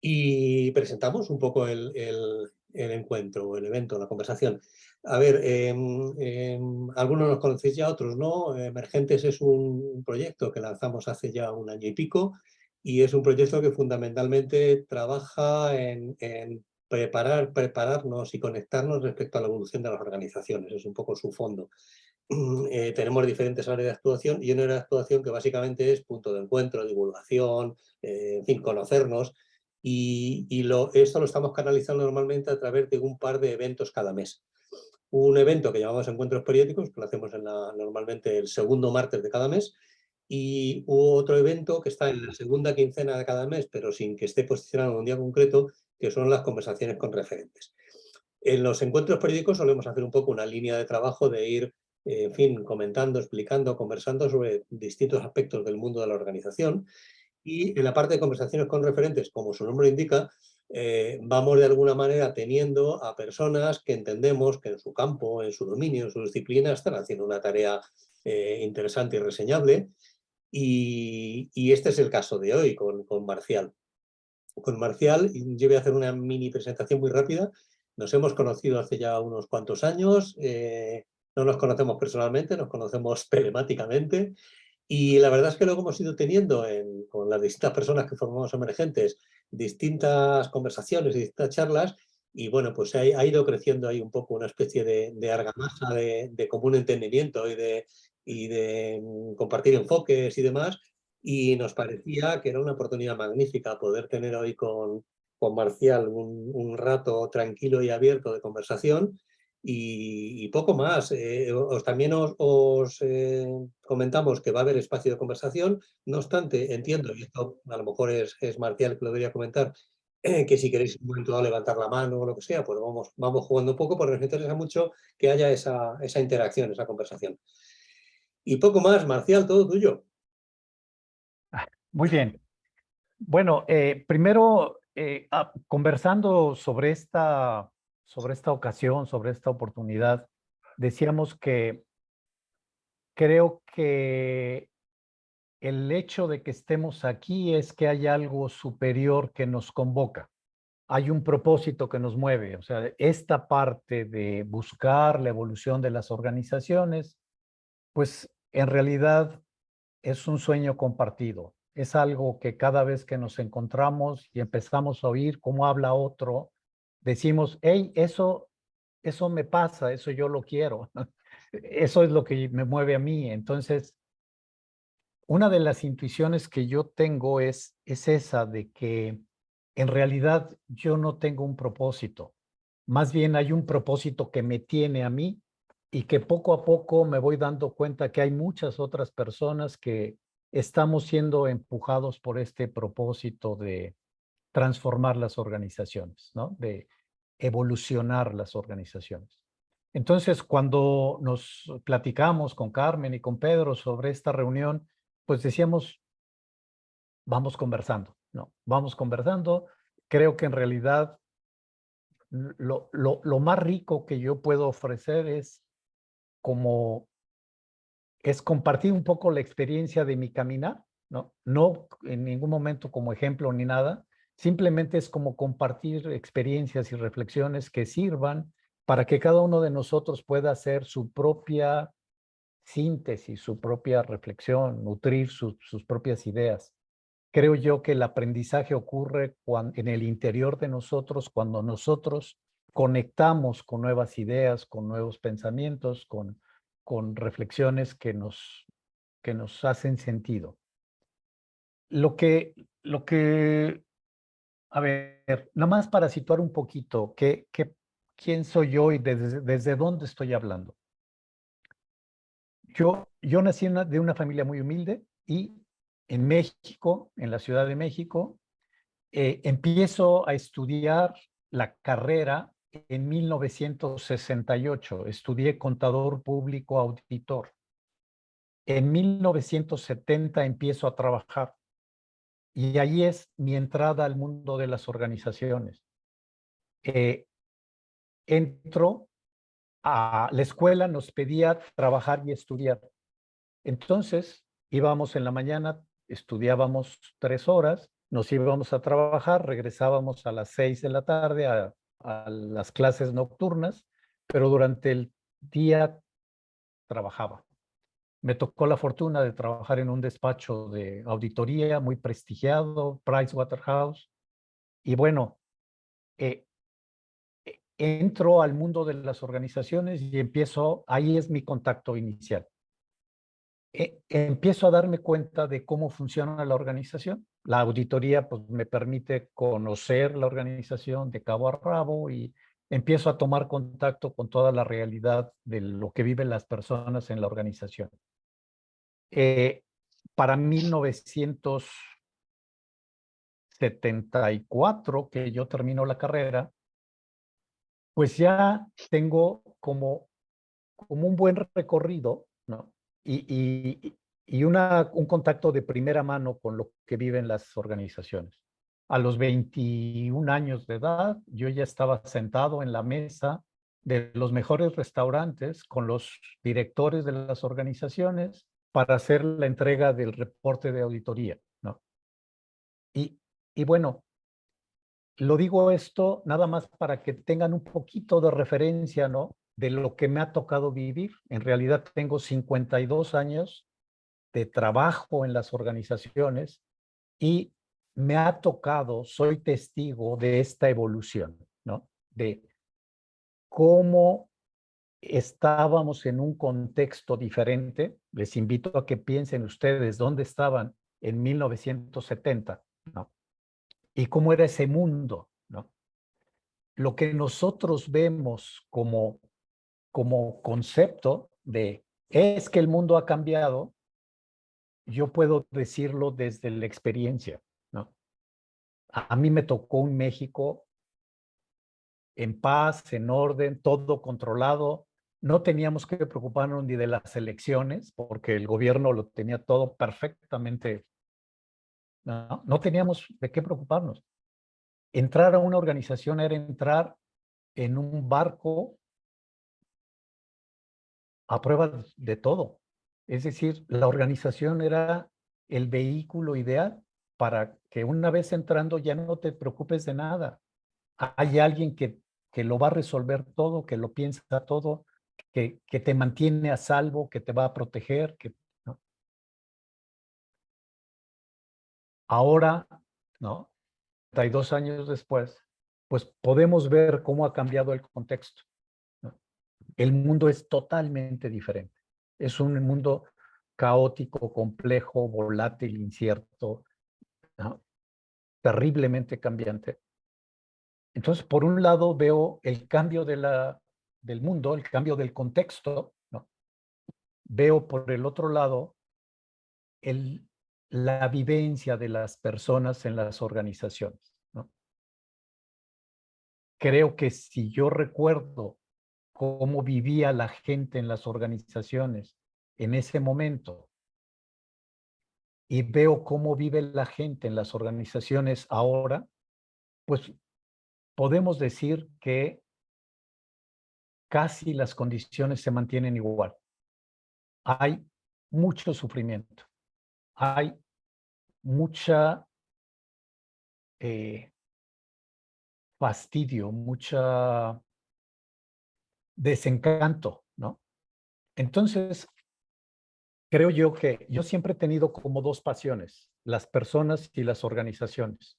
y presentamos un poco el encuentro, el evento, la conversación. A ver, algunos nos conocéis ya, otros no. Emergentes es un proyecto que lanzamos hace ya un año y pico y es un proyecto que fundamentalmente trabaja en prepararnos y conectarnos respecto a la evolución de las organizaciones. Es un poco su fondo. Tenemos diferentes áreas de actuación y una área de actuación que básicamente es punto de encuentro, divulgación, en fin, conocernos. Esto lo estamos canalizando normalmente a través de un par de eventos cada mes. Un evento que llamamos Encuentros Periódicos, que lo hacemos normalmente el segundo martes de cada mes, y otro evento que está en la segunda quincena de cada mes, pero sin que esté posicionado en un día concreto, que son las conversaciones con referentes. En los encuentros periódicos solemos hacer un poco una línea de trabajo de ir, en fin, comentando, explicando, conversando sobre distintos aspectos del mundo de la organización. Y en la parte de conversaciones con referentes, como su nombre indica, vamos de alguna manera teniendo a personas que entendemos que en su campo, en su dominio, en su disciplina, están haciendo una tarea interesante y reseñable. Y este es el caso de hoy con Marcial. Con Marcial, yo voy a hacer una mini presentación muy rápida. Nos hemos conocido hace ya unos cuantos años. No nos conocemos personalmente, nos conocemos telemáticamente. Y la verdad es que luego hemos ido teniendo con las distintas personas que formamos Emergentes distintas conversaciones y distintas charlas. Y bueno, pues ha ido creciendo ahí un poco una especie de argamasa de común entendimiento y de compartir enfoques y demás. Y nos parecía que era una oportunidad magnífica poder tener hoy con Marcial un rato tranquilo y abierto de conversación y poco más. También os comentamos que va a haber espacio de conversación. No obstante, entiendo, y esto a lo mejor es Marcial que lo debería comentar, que si queréis un momento dado levantar la mano o lo que sea, pues vamos jugando un poco porque nos interesa mucho que haya esa interacción, esa conversación. Y poco más, Marcial, todo tuyo. Muy bien. Bueno, primero, conversando sobre esta ocasión, sobre esta oportunidad, decíamos que creo que el hecho de que estemos aquí es que hay algo superior que nos convoca. Hay un propósito que nos mueve. O sea, esta parte de buscar la evolución de las organizaciones, pues en realidad es un sueño compartido. Es algo que cada vez que nos encontramos y empezamos a oír cómo habla otro, decimos, hey, eso me pasa, eso yo lo quiero. Eso es lo que me mueve a mí. Entonces, una de las intuiciones que yo tengo es esa de que en realidad yo no tengo un propósito. Más bien hay un propósito que me tiene a mí y que poco a poco me voy dando cuenta que hay muchas otras personas que estamos siendo empujados por este propósito de transformar las organizaciones, ¿no? De evolucionar las organizaciones. Entonces, cuando nos platicamos con Carmen y con Pedro sobre esta reunión, pues decíamos, vamos conversando, ¿no? Vamos conversando. Creo que en realidad lo más rico que yo puedo ofrecer como es compartir un poco la experiencia de mi caminar, ¿no? No en ningún momento como ejemplo ni nada, simplemente es como compartir experiencias y reflexiones que sirvan para que cada uno de nosotros pueda hacer su propia síntesis, su propia reflexión, nutrir sus propias ideas. Creo yo que el aprendizaje ocurre en el interior de nosotros, cuando nosotros conectamos con nuevas ideas, con nuevos pensamientos, con reflexiones que nos hacen sentido. Lo que, lo que, a ver, nada más para situar un poquito, ¿quién soy yo y desde dónde estoy hablando? Yo nací de una familia muy humilde y en México, en la Ciudad de México, empiezo a estudiar la carrera en 1968. Estudié contador público auditor. En 1970 empiezo a trabajar y ahí es mi entrada al mundo de las organizaciones. Entro a la escuela, nos pedía trabajar y estudiar. Entonces íbamos en la mañana, estudiábamos 3 horas nos íbamos a trabajar, regresábamos a las 6 de la tarde a las clases nocturnas, pero durante el día trabajaba. Me tocó la fortuna de trabajar en un despacho de auditoría muy prestigiado, Pricewaterhouse, y bueno, eh, entro al mundo de las organizaciones y empiezo, ahí es mi contacto inicial. Empiezo a darme cuenta de cómo funciona la organización. La auditoría pues, me permite conocer la organización de cabo a rabo y empiezo a tomar contacto con toda la realidad de lo que viven las personas en la organización. Para 1974, que yo termino la carrera, pues ya tengo como un buen recorrido, ¿no? Y un contacto de primera mano con lo que viven las organizaciones. A los 21 años de edad, yo ya estaba sentado en la mesa de los mejores restaurantes con los directores de las organizaciones para hacer la entrega del reporte de auditoría, ¿no? Y, y bueno, lo digo esto nada más para que tengan un poquito de referencia, ¿no? De lo que me ha tocado vivir. En realidad tengo 52 años de trabajo en las organizaciones y me ha tocado, soy testigo de esta evolución, ¿no? De cómo estábamos en un contexto diferente. Les invito a que piensen ustedes dónde estaban en 1970, ¿no? Y cómo era ese mundo, ¿no? Lo que nosotros vemos como concepto de es que el mundo ha cambiado, yo puedo decirlo desde la experiencia, ¿no? A mí me tocó un México en paz, en orden, todo controlado. No teníamos que preocuparnos ni de las elecciones, porque el gobierno lo tenía todo perfectamente. No teníamos de qué preocuparnos. Entrar a una organización era entrar en un barco a prueba de todo. Es decir, la organización era el vehículo ideal para que una vez entrando ya no te preocupes de nada. Hay alguien que lo va a resolver todo, que lo piensa todo, que te mantiene a salvo, que te va a proteger. ¿No? Ahora, ¿no? 32 años después, pues podemos ver cómo ha cambiado el contexto. ¿No? El mundo es totalmente diferente. Es un mundo caótico, complejo, volátil, incierto, ¿no? Terriblemente cambiante. Entonces, por un lado veo el cambio del mundo, el cambio del contexto, ¿no? Veo por el otro lado el, la vivencia de las personas en las organizaciones, ¿no? Creo que si yo recuerdo cómo vivía la gente en las organizaciones en ese momento y veo cómo vive la gente en las organizaciones ahora, pues podemos decir que casi las condiciones se mantienen igual. Hay mucho sufrimiento, hay mucha fastidio, mucha desencanto, ¿no? Entonces, creo yo que yo siempre he tenido como dos pasiones, las personas y las organizaciones.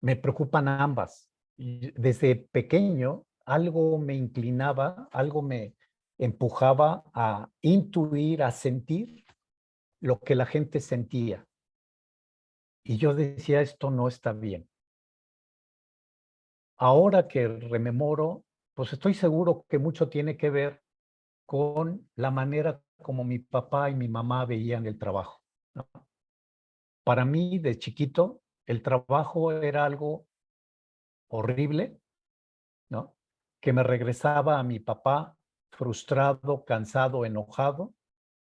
Me preocupan ambas. Y desde pequeño, algo me inclinaba, algo me empujaba a intuir, a sentir lo que la gente sentía. Y yo decía, esto no está bien. Ahora que rememoro, pues estoy seguro que mucho tiene que ver con la manera como mi papá y mi mamá veían el trabajo, ¿no? Para mí, de chiquito, el trabajo era algo horrible, ¿no? Que me regresaba a mi papá frustrado, cansado, enojado,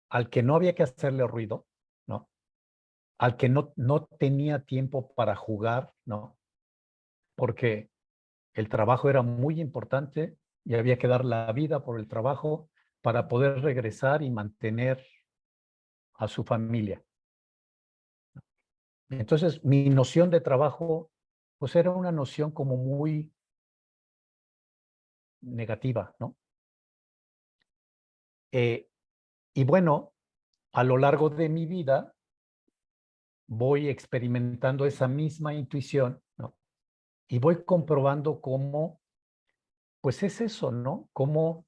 al que no había que hacerle ruido, ¿no? Al que no tenía tiempo para jugar, ¿no? Porque el trabajo era muy importante y había que dar la vida por el trabajo para poder regresar y mantener a su familia. Entonces, mi noción de trabajo, pues era una noción como muy negativa, ¿no? Y bueno, a lo largo de mi vida voy experimentando esa misma intuición, ¿no? Y voy comprobando cómo, pues es eso, ¿no? Cómo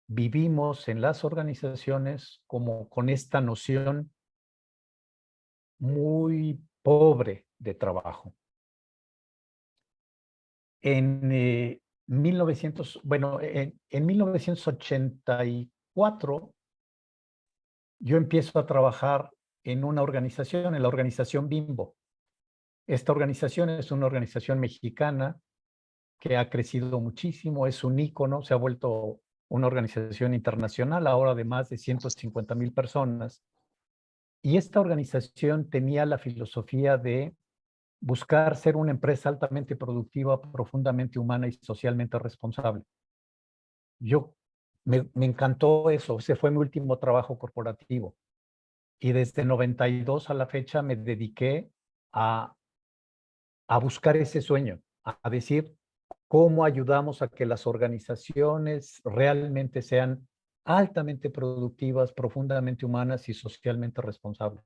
vivimos en las organizaciones como con esta noción muy pobre de trabajo. En 1984, yo empiezo a trabajar en una organización, en la organización Bimbo. Esta organización es una organización mexicana que ha crecido muchísimo, es un ícono, se ha vuelto una organización internacional ahora de más de 150,000 personas. Y esta organización tenía la filosofía de buscar ser una empresa altamente productiva, profundamente humana y socialmente responsable. Yo me encantó eso, ese fue mi último trabajo corporativo. Y desde 92 a la fecha me dediqué a, a buscar ese sueño, a decir cómo ayudamos a que las organizaciones realmente sean altamente productivas, profundamente humanas y socialmente responsables.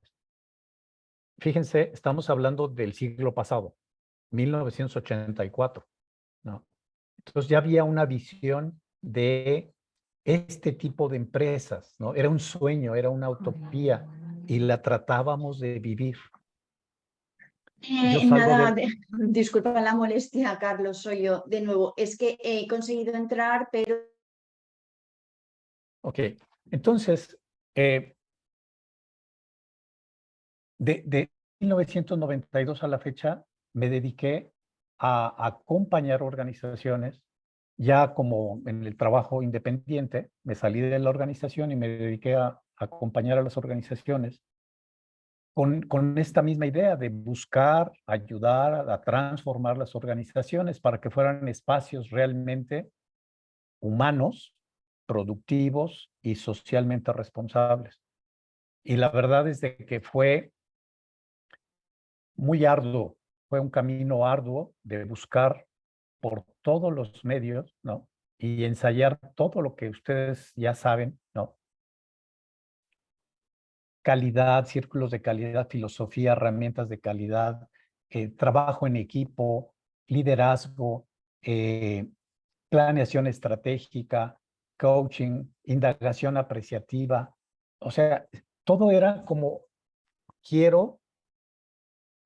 Fíjense, estamos hablando del siglo pasado, 1984, ¿no? Entonces ya había una visión de este tipo de empresas, ¿no? Era un sueño, era una utopía y la tratábamos de vivir. Yo salgo Nada, del... disculpa la molestia, Carlos, soy yo de nuevo. Es que he conseguido entrar, pero... Ok, entonces, de 1992 a la fecha, me dediqué a acompañar organizaciones, ya como en el trabajo independiente, me salí de la organización y me dediqué a acompañar a las organizaciones con esta misma idea de buscar, ayudar a transformar las organizaciones para que fueran espacios realmente humanos, productivos y socialmente responsables. Y la verdad es de que fue muy arduo, fue un camino arduo de buscar por todos los medios, ¿no? Y ensayar todo lo que ustedes ya saben, ¿no? Calidad, círculos de calidad, filosofía, herramientas de calidad, trabajo en equipo, liderazgo, planeación estratégica, coaching, indagación apreciativa. O sea, todo era como quiero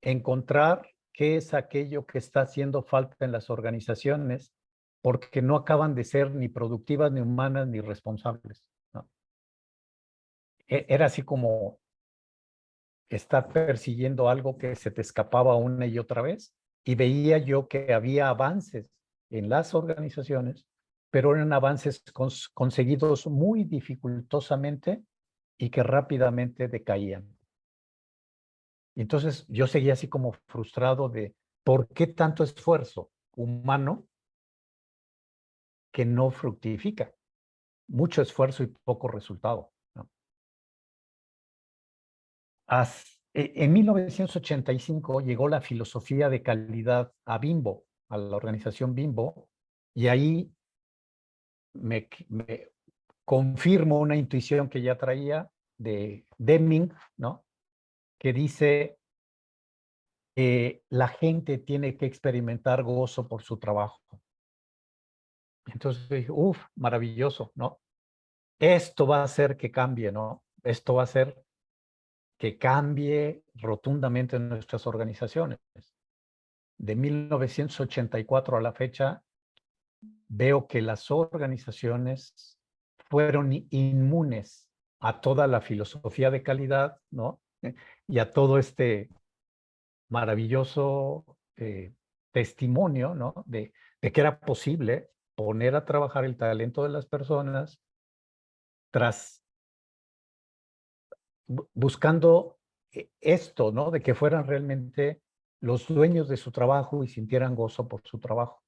encontrar qué es aquello que está haciendo falta en las organizaciones porque no acaban de ser ni productivas, ni humanas, ni responsables, ¿no? Era así como estar persiguiendo algo que se te escapaba una y otra vez y veía yo que había avances en las organizaciones, pero eran avances conseguidos muy dificultosamente y que rápidamente decaían. Y entonces yo seguía así como frustrado de por qué tanto esfuerzo humano que no fructifica. Mucho esfuerzo y poco resultado, ¿no? En 1985 llegó la filosofía de calidad a Bimbo, a la organización Bimbo, y ahí me confirmo una intuición que ya traía de Deming, ¿no? Que dice, la gente tiene que experimentar gozo por su trabajo. Entonces dije, uff, maravilloso, ¿no? Esto va a hacer que cambie, ¿no? Esto va a hacer que cambie rotundamente en nuestras organizaciones. De 1984 a la fecha, veo que las organizaciones fueron inmunes a toda la filosofía de calidad, ¿no? Y a todo este maravilloso testimonio, ¿no? De que era posible poner a trabajar el talento de las personas tras buscando esto, ¿no? De que fueran realmente los dueños de su trabajo y sintieran gozo por su trabajo.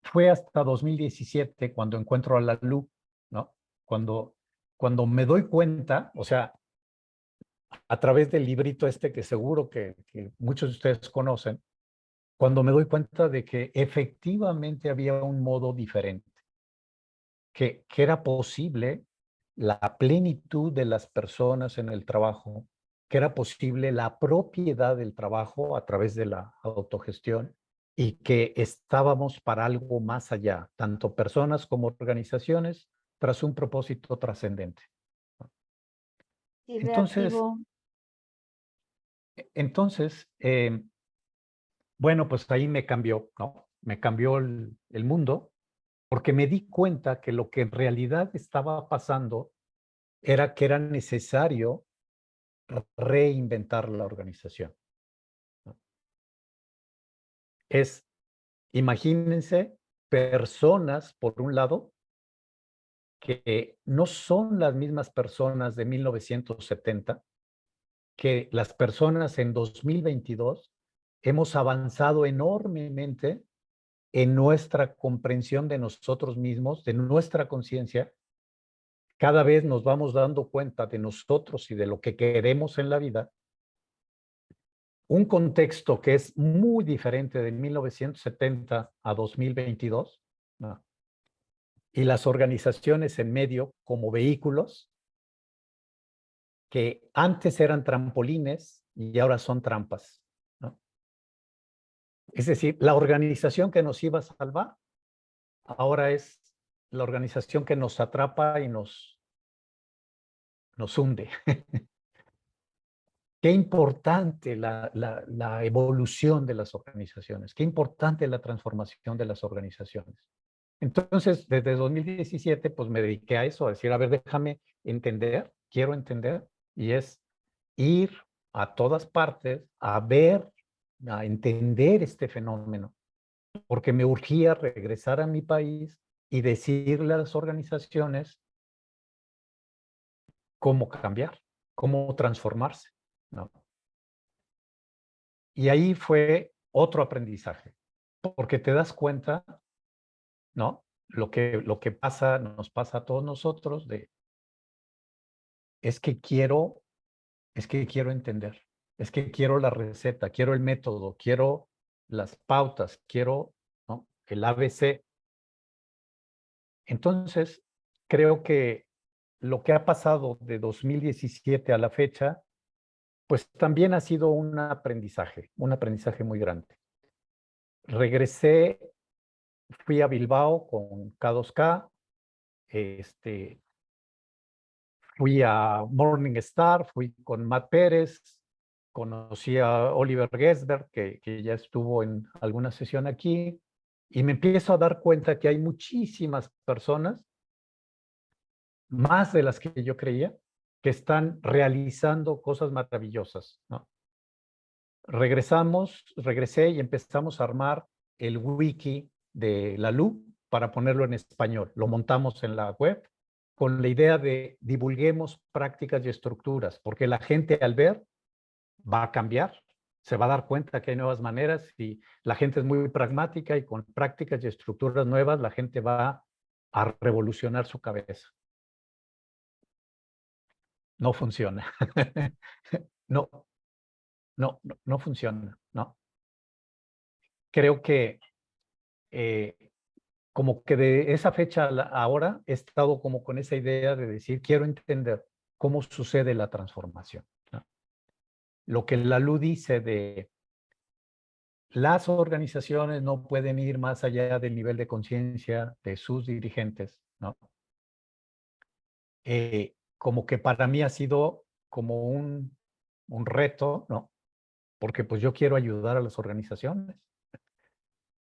Fue hasta 2017 cuando encuentro a Lalú, ¿no? Cuando me doy cuenta, o sea, a través del librito este que seguro que muchos de ustedes conocen, cuando me doy cuenta de que efectivamente había un modo diferente, que era posible la plenitud de las personas en el trabajo, que era posible la propiedad del trabajo a través de la autogestión y que estábamos para algo más allá, tanto personas como organizaciones, tras un propósito trascendente. Sí, Entonces, reactivo. entonces bueno, pues ahí me cambió, ¿no? Me cambió el mundo porque me di cuenta que lo que en realidad estaba pasando era que era necesario reinventar la organización, ¿no? Imagínense personas, por un lado, que no son las mismas personas de 1970, que las personas en 2022 hemos avanzado enormemente en nuestra comprensión de nosotros mismos, de nuestra conciencia. Cada vez nos vamos dando cuenta de nosotros y de lo que queremos en la vida. Un contexto que es muy diferente de 1970 a 2022, ¿no? Y las organizaciones en medio como vehículos que antes eran trampolines y ahora son trampas, ¿no? Es decir, la organización que nos iba a salvar ahora es la organización que nos atrapa y nos hunde. Qué importante la evolución de las organizaciones, qué importante la transformación de las organizaciones. Entonces, desde 2017, pues me dediqué a eso, a decir, a ver, déjame entender, quiero entender, y es ir a todas partes a ver, a entender este fenómeno, porque me urgía regresar a mi país y decirle a las organizaciones cómo cambiar, cómo transformarse, ¿no? Y ahí fue otro aprendizaje, porque te das cuenta, ¿no? Lo que pasa, nos pasa a todos nosotros, es que quiero entender, es que quiero la receta, quiero el método, quiero las pautas, quiero, ¿no?, el ABC. Entonces, creo que lo que ha pasado de 2017 a la fecha, pues también ha sido un aprendizaje muy grande. Regresé, fui a Bilbao con K2K, fui a Morning Star, fui con Matt Pérez, conocí a Oliver Gesberg, que ya estuvo en alguna sesión aquí, y me empiezo a dar cuenta que hay muchísimas personas, más de las que yo creía, que están realizando cosas maravillosas, ¿no? Regresé y empezamos a armar el wiki de la LU para ponerlo en español. Lo montamos en la web con la idea de divulguemos prácticas y estructuras, porque la gente al ver va a cambiar, se va a dar cuenta que hay nuevas maneras y la gente es muy pragmática y con prácticas y estructuras nuevas la gente va a revolucionar su cabeza. No funciona. No, no funciona, ¿no? Creo que como que de esa fecha a ahora he estado como con esa idea de decir, quiero entender cómo sucede la transformación, ¿no? Lo que la LU dice de las organizaciones no pueden ir más allá del nivel de conciencia de sus dirigentes, ¿no? Como que para mí ha sido como un reto, ¿no? Porque pues yo quiero ayudar a las organizaciones.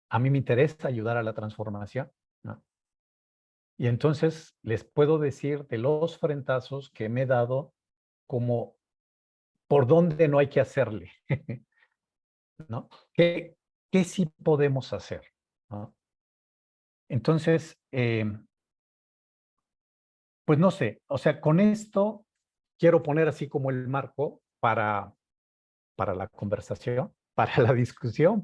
A mí me interesa ayudar a la transformación, ¿no? Y entonces les puedo decir de los frentazos que me he dado como por dónde no hay que hacerle, ¿no? ¿Qué sí podemos hacer, ¿no? Entonces, pues no sé, o sea, con esto quiero poner así como el marco para la conversación, para la discusión,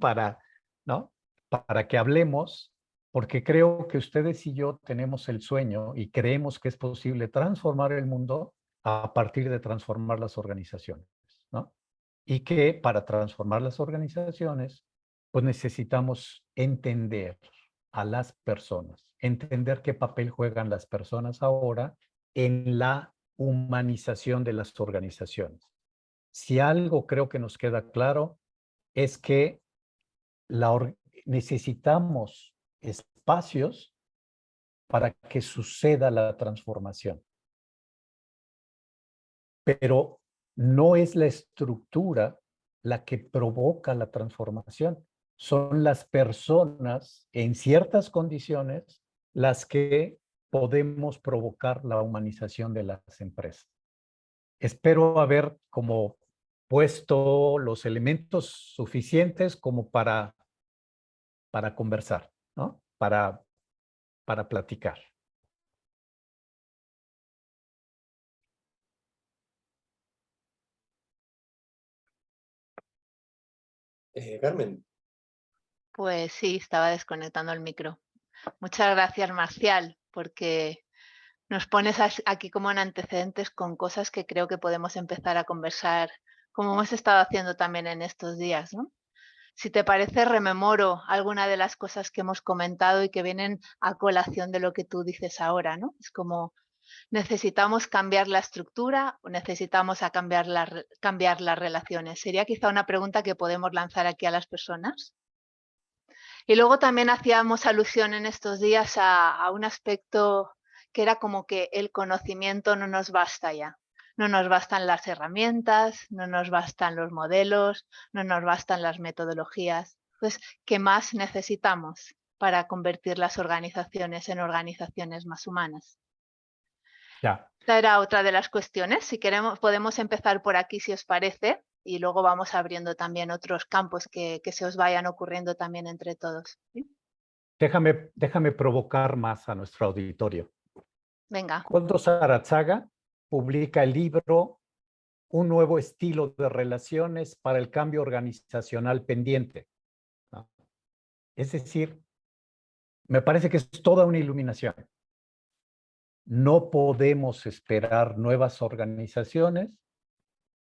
¿no? Para que hablemos, porque creo que ustedes y yo tenemos el sueño y creemos que es posible transformar el mundo a partir de transformar las organizaciones, ¿no? Y que para transformar las organizaciones, pues necesitamos entender a las personas, entender qué papel juegan las personas ahora en la humanización de las organizaciones. Si algo creo que nos queda claro es que necesitamos espacios para que suceda la transformación. Pero no es la estructura la que provoca la transformación. Son las personas en ciertas condiciones las que podemos provocar la humanización de las empresas. Espero haber como puesto los elementos suficientes como para conversar, ¿no? Para platicar. Carmen. Pues sí, estaba desconectando el micro. Muchas gracias, Marcial, porque nos pones aquí como en antecedentes con cosas que creo que podemos empezar a conversar, como hemos estado haciendo también en estos días, ¿no? Si te parece, rememoro alguna de las cosas que hemos comentado y que vienen a colación de lo que tú dices ahora, ¿no? Es como necesitamos cambiar la estructura o necesitamos cambiar las relaciones. Sería quizá una pregunta que podemos lanzar aquí a las personas. Y luego también hacíamos alusión en estos días a un aspecto que era como que el conocimiento no nos basta ya. No nos bastan las herramientas, no nos bastan los modelos, no nos bastan las metodologías. Entonces, ¿qué más necesitamos para convertir las organizaciones en organizaciones más humanas? Ya. Esta era otra de las cuestiones. Si queremos, podemos empezar por aquí, si os parece, y luego vamos abriendo también otros campos que se os vayan ocurriendo también entre todos. ¿Sí? Déjame provocar más a nuestro auditorio. Venga. Koldo Sarátzaga publica el libro Un nuevo estilo de relaciones para el cambio organizacional pendiente, ¿no? Es decir, me parece que es toda una iluminación. No podemos esperar nuevas organizaciones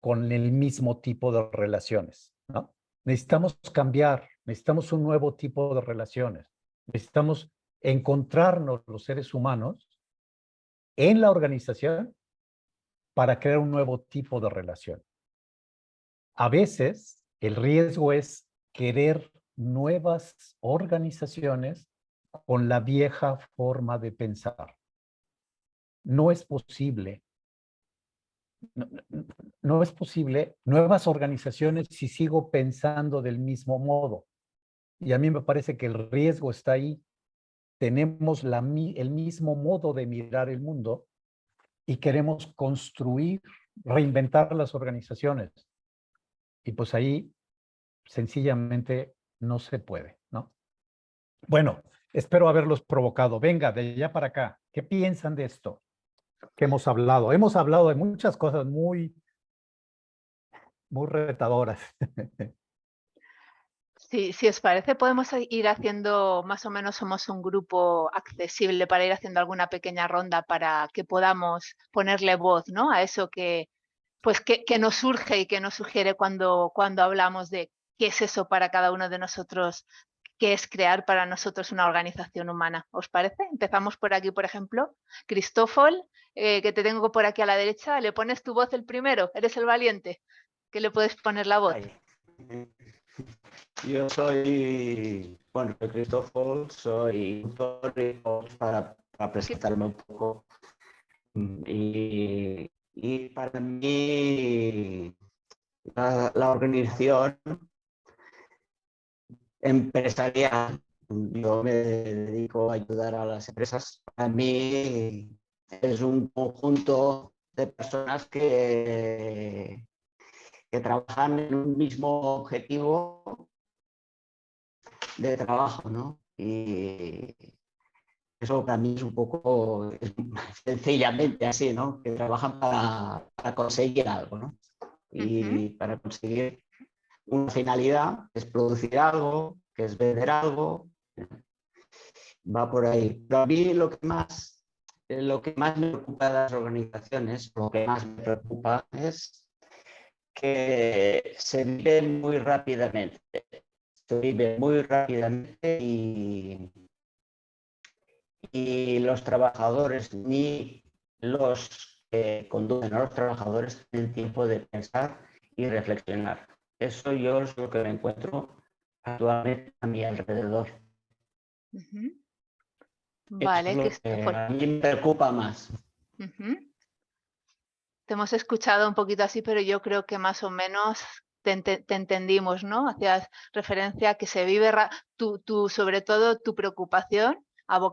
con el mismo tipo de relaciones, ¿no? Necesitamos cambiar, necesitamos un nuevo tipo de relaciones. Necesitamos encontrarnos los seres humanos en la organización para crear un nuevo tipo de relación. A veces el riesgo es querer nuevas organizaciones con la vieja forma de pensar. No es posible. No es posible nuevas organizaciones si sigo pensando del mismo modo. Y a mí me parece que el riesgo está ahí. Tenemos el mismo modo de mirar el mundo y queremos construir, reinventar las organizaciones. Y pues ahí sencillamente no se puede, ¿no? Bueno, espero haberlos provocado. Venga, de allá para acá. ¿Qué piensan de esto que hemos hablado? Hemos hablado de muchas cosas muy retadoras. Sí, si os parece, podemos ir haciendo, más o menos somos un grupo accesible para ir haciendo alguna pequeña ronda para que podamos ponerle voz, ¿no? A eso que nos surge y que nos sugiere cuando hablamos de qué es eso para cada uno de nosotros, qué es crear para nosotros una organización humana. ¿Os parece? Empezamos por aquí, por ejemplo. Cristófol, que te tengo por aquí a la derecha, ¿le pones tu voz el primero? ¿Eres el valiente? ¿Qué le puedes poner la voz? Ay. Yo soy Cristófol, soy tutor para presentarme un poco. Y para mí la organización empresarial, yo me dedico a ayudar a las empresas. Para mí es un conjunto de personas que trabajan en un mismo objetivo de trabajo, ¿no? Y eso para mí es un poco sencillamente así, ¿no? Que trabajan para conseguir algo, ¿no? Y para conseguir una finalidad, que es producir algo, que es vender algo, va por ahí. Pero a mí lo que más lo que más me preocupa de las organizaciones, lo que más me preocupa es que se viven muy rápidamente. Se vive muy rápidamente y los trabajadores ni los que conducen a los trabajadores tienen tiempo de pensar y reflexionar. Eso yo es lo que me encuentro actualmente a mi alrededor. Ujú. Eso Vale, es lo que a mí me preocupa más. Ujú. Te hemos escuchado un poquito así, pero yo creo que más o menos te entendimos, ¿no? Hacías referencia a que se vive, sobre todo tu preocupación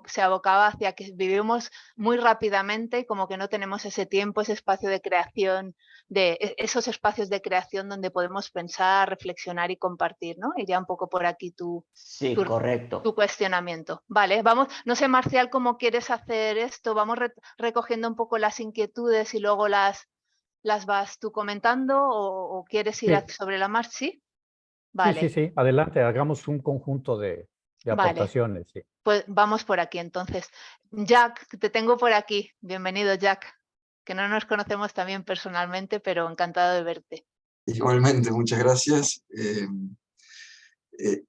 se abocaba hacia que vivimos muy rápidamente y como que no tenemos ese tiempo, ese espacio de creación, esos espacios de creación donde podemos pensar, reflexionar y compartir, ¿no? Iría un poco por aquí Sí, correcto. tu cuestionamiento. Vale, vamos, no sé, Marcial, cómo quieres hacer esto. Vamos recogiendo un poco las inquietudes y luego las vas tú comentando o quieres ir Sí. sobre la marcha. ¿Sí? Sí, Vale, sí. Adelante, hagamos un conjunto de vale. aportaciones. Sí. Pues vamos por aquí entonces. Jack, te tengo por aquí. Bienvenido, Jack. Que no nos conocemos también personalmente, pero encantado de verte. Igualmente, muchas gracias.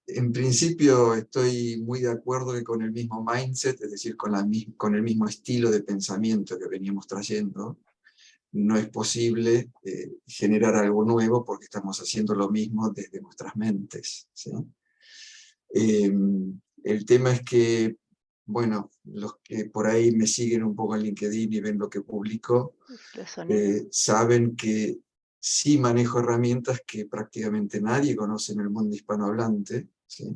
En principio estoy muy de acuerdo que con el mismo mindset, es decir, con el mismo estilo de pensamiento que veníamos trayendo, no es posible generar algo nuevo porque estamos haciendo lo mismo desde nuestras mentes, ¿sí? El tema es que, bueno, los que por ahí me siguen un poco en LinkedIn y ven lo que publico, saben que sí manejo herramientas que prácticamente nadie conoce en el mundo hispanohablante, ¿sí?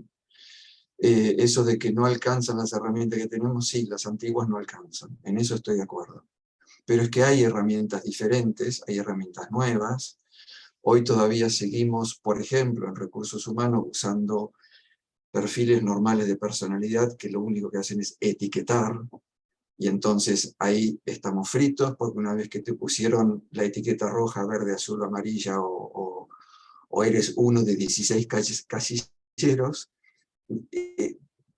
Eso de que no alcanzan las herramientas que tenemos, sí, las antiguas no alcanzan, en eso estoy de acuerdo. Pero es que hay herramientas diferentes, hay herramientas nuevas. Hoy todavía seguimos, por ejemplo, en recursos humanos usando perfiles normales de personalidad que lo único que hacen es etiquetar, y entonces ahí estamos fritos, porque una vez que te pusieron la etiqueta roja, verde, azul o amarilla, o eres uno de 16 casilleros,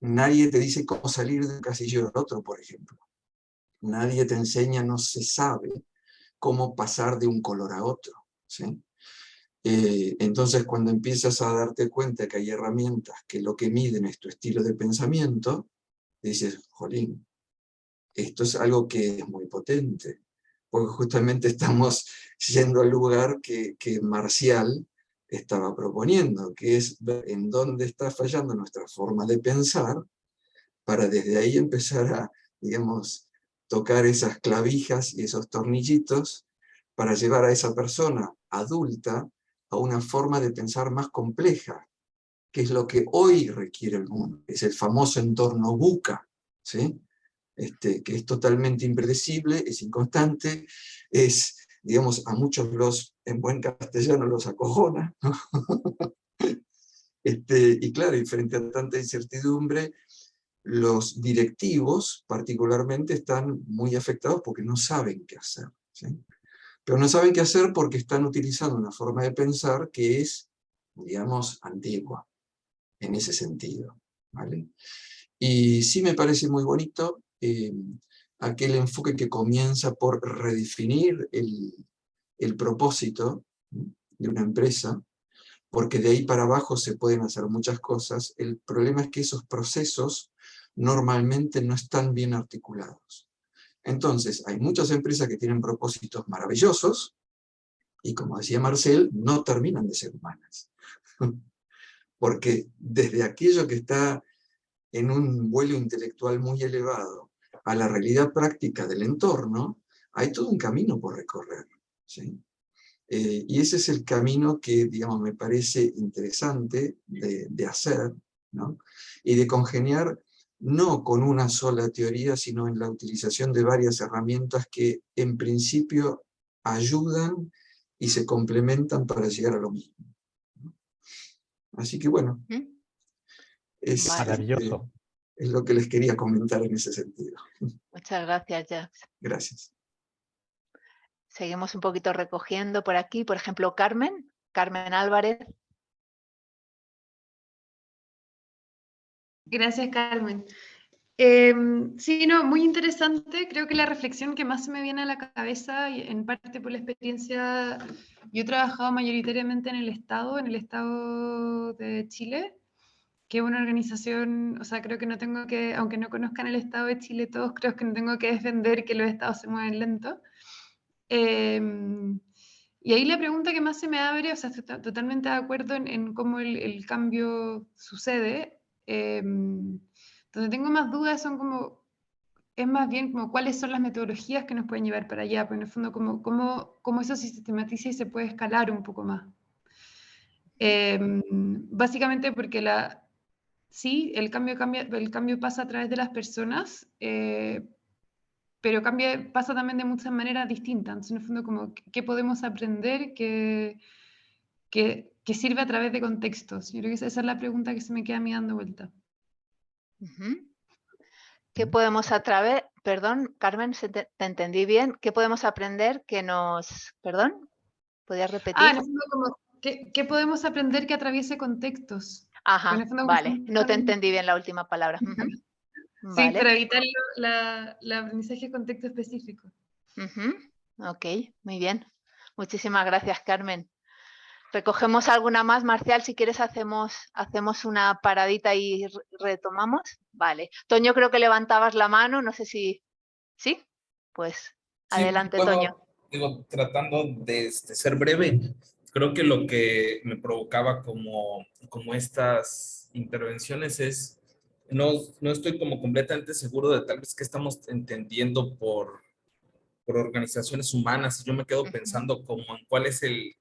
nadie te dice cómo salir de un casillero al otro, por ejemplo. Nadie te enseña, no se sabe cómo pasar de un color a otro, ¿sí? Entonces, cuando empiezas a darte cuenta que hay herramientas que lo que miden es tu estilo de pensamiento, dices, jolín, esto es algo que es muy potente, porque justamente estamos yendo al lugar que Marcial estaba proponiendo, que es ver en dónde está fallando nuestra forma de pensar, para desde ahí empezar a, digamos, tocar esas clavijas y esos tornillitos para llevar a esa persona adulta a una forma de pensar más compleja, que es lo que hoy requiere el mundo, es el famoso entorno VUCA, ¿sí? Que es totalmente impredecible, es inconstante, es, digamos, a muchos en buen castellano los acojona, ¿no? Y claro, y frente a tanta incertidumbre, los directivos particularmente están muy afectados porque no saben qué hacer, ¿sí? Pero no saben qué hacer porque están utilizando una forma de pensar que es, digamos, antigua, en ese sentido, ¿vale? Y sí me parece muy bonito aquel enfoque que comienza por redefinir el propósito de una empresa, porque de ahí para abajo se pueden hacer muchas cosas. El problema es que esos procesos normalmente no están bien articulados. Entonces, hay muchas empresas que tienen propósitos maravillosos, y como decía Marcel, no terminan de ser humanas. Porque desde aquello que está en un vuelo intelectual muy elevado a la realidad práctica del entorno, hay todo un camino por recorrer, ¿sí? Y ese es el camino que, digamos, me parece interesante de hacer, ¿no? Y de congeniar no con una sola teoría, sino en la utilización de varias herramientas que en principio ayudan y se complementan para llegar a lo mismo, ¿no? Así que bueno, es, Maravilloso. es lo que les quería comentar en ese sentido. Muchas gracias, Jack. Gracias. Seguimos un poquito recogiendo por aquí, por ejemplo, Carmen Álvarez. Gracias, Carmen. Sí, no, muy interesante. Creo que la reflexión que más se me viene a la cabeza, y en parte por la experiencia, yo he trabajado mayoritariamente en el Estado de Chile, que es una organización, o sea, creo que no tengo que, aunque no conozcan el Estado de Chile todos, creo que no tengo que defender que los estados se mueven lento. Y ahí la pregunta que más se me abre, o sea, estoy totalmente de acuerdo en cómo el cambio sucede. Donde tengo más dudas son como, es más bien como cuáles son las metodologías que nos pueden llevar para allá, pero en el fondo cómo eso se sistematiza y se puede escalar un poco más. Básicamente porque sí, el cambio pasa a través de las personas, pero pasa también de muchas maneras distintas. Entonces, en el fondo, como, ¿qué podemos aprender que sirve a través de contextos? Yo creo que esa es la pregunta que se me queda a mí dando vuelta. ¿Qué podemos perdón, Carmen, te entendí bien, ¿qué podemos aprender que nos, perdón, podías repetir? En el fondo, como, ¿qué podemos aprender que atraviese contextos? Ajá, En el fondo, vale, no te entendí bien la última palabra. Sí, Vale. para evitar el aprendizaje de contexto específico. Ok, muy bien. Muchísimas gracias, Carmen. ¿Recogemos alguna más, Marcial? Si quieres hacemos una paradita y retomamos. Vale. Toño, creo que levantabas la mano, no sé si... ¿Sí? Pues adelante, Sí, Toño. Digo, tratando de ser breve, creo que lo que me provocaba como estas intervenciones es, no estoy como completamente seguro de tal vez qué estamos entendiendo por organizaciones humanas. Yo me quedo pensando como en cuál es el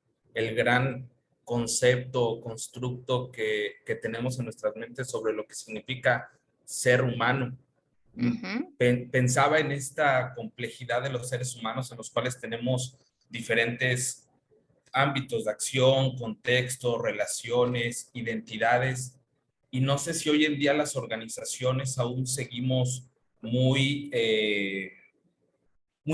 gran concepto o constructo que tenemos en nuestras mentes sobre lo que significa ser humano. Pensaba en esta complejidad de los seres humanos en los cuales tenemos diferentes ámbitos de acción, contextos, relaciones, identidades, y no sé si hoy en día las organizaciones aún seguimos muy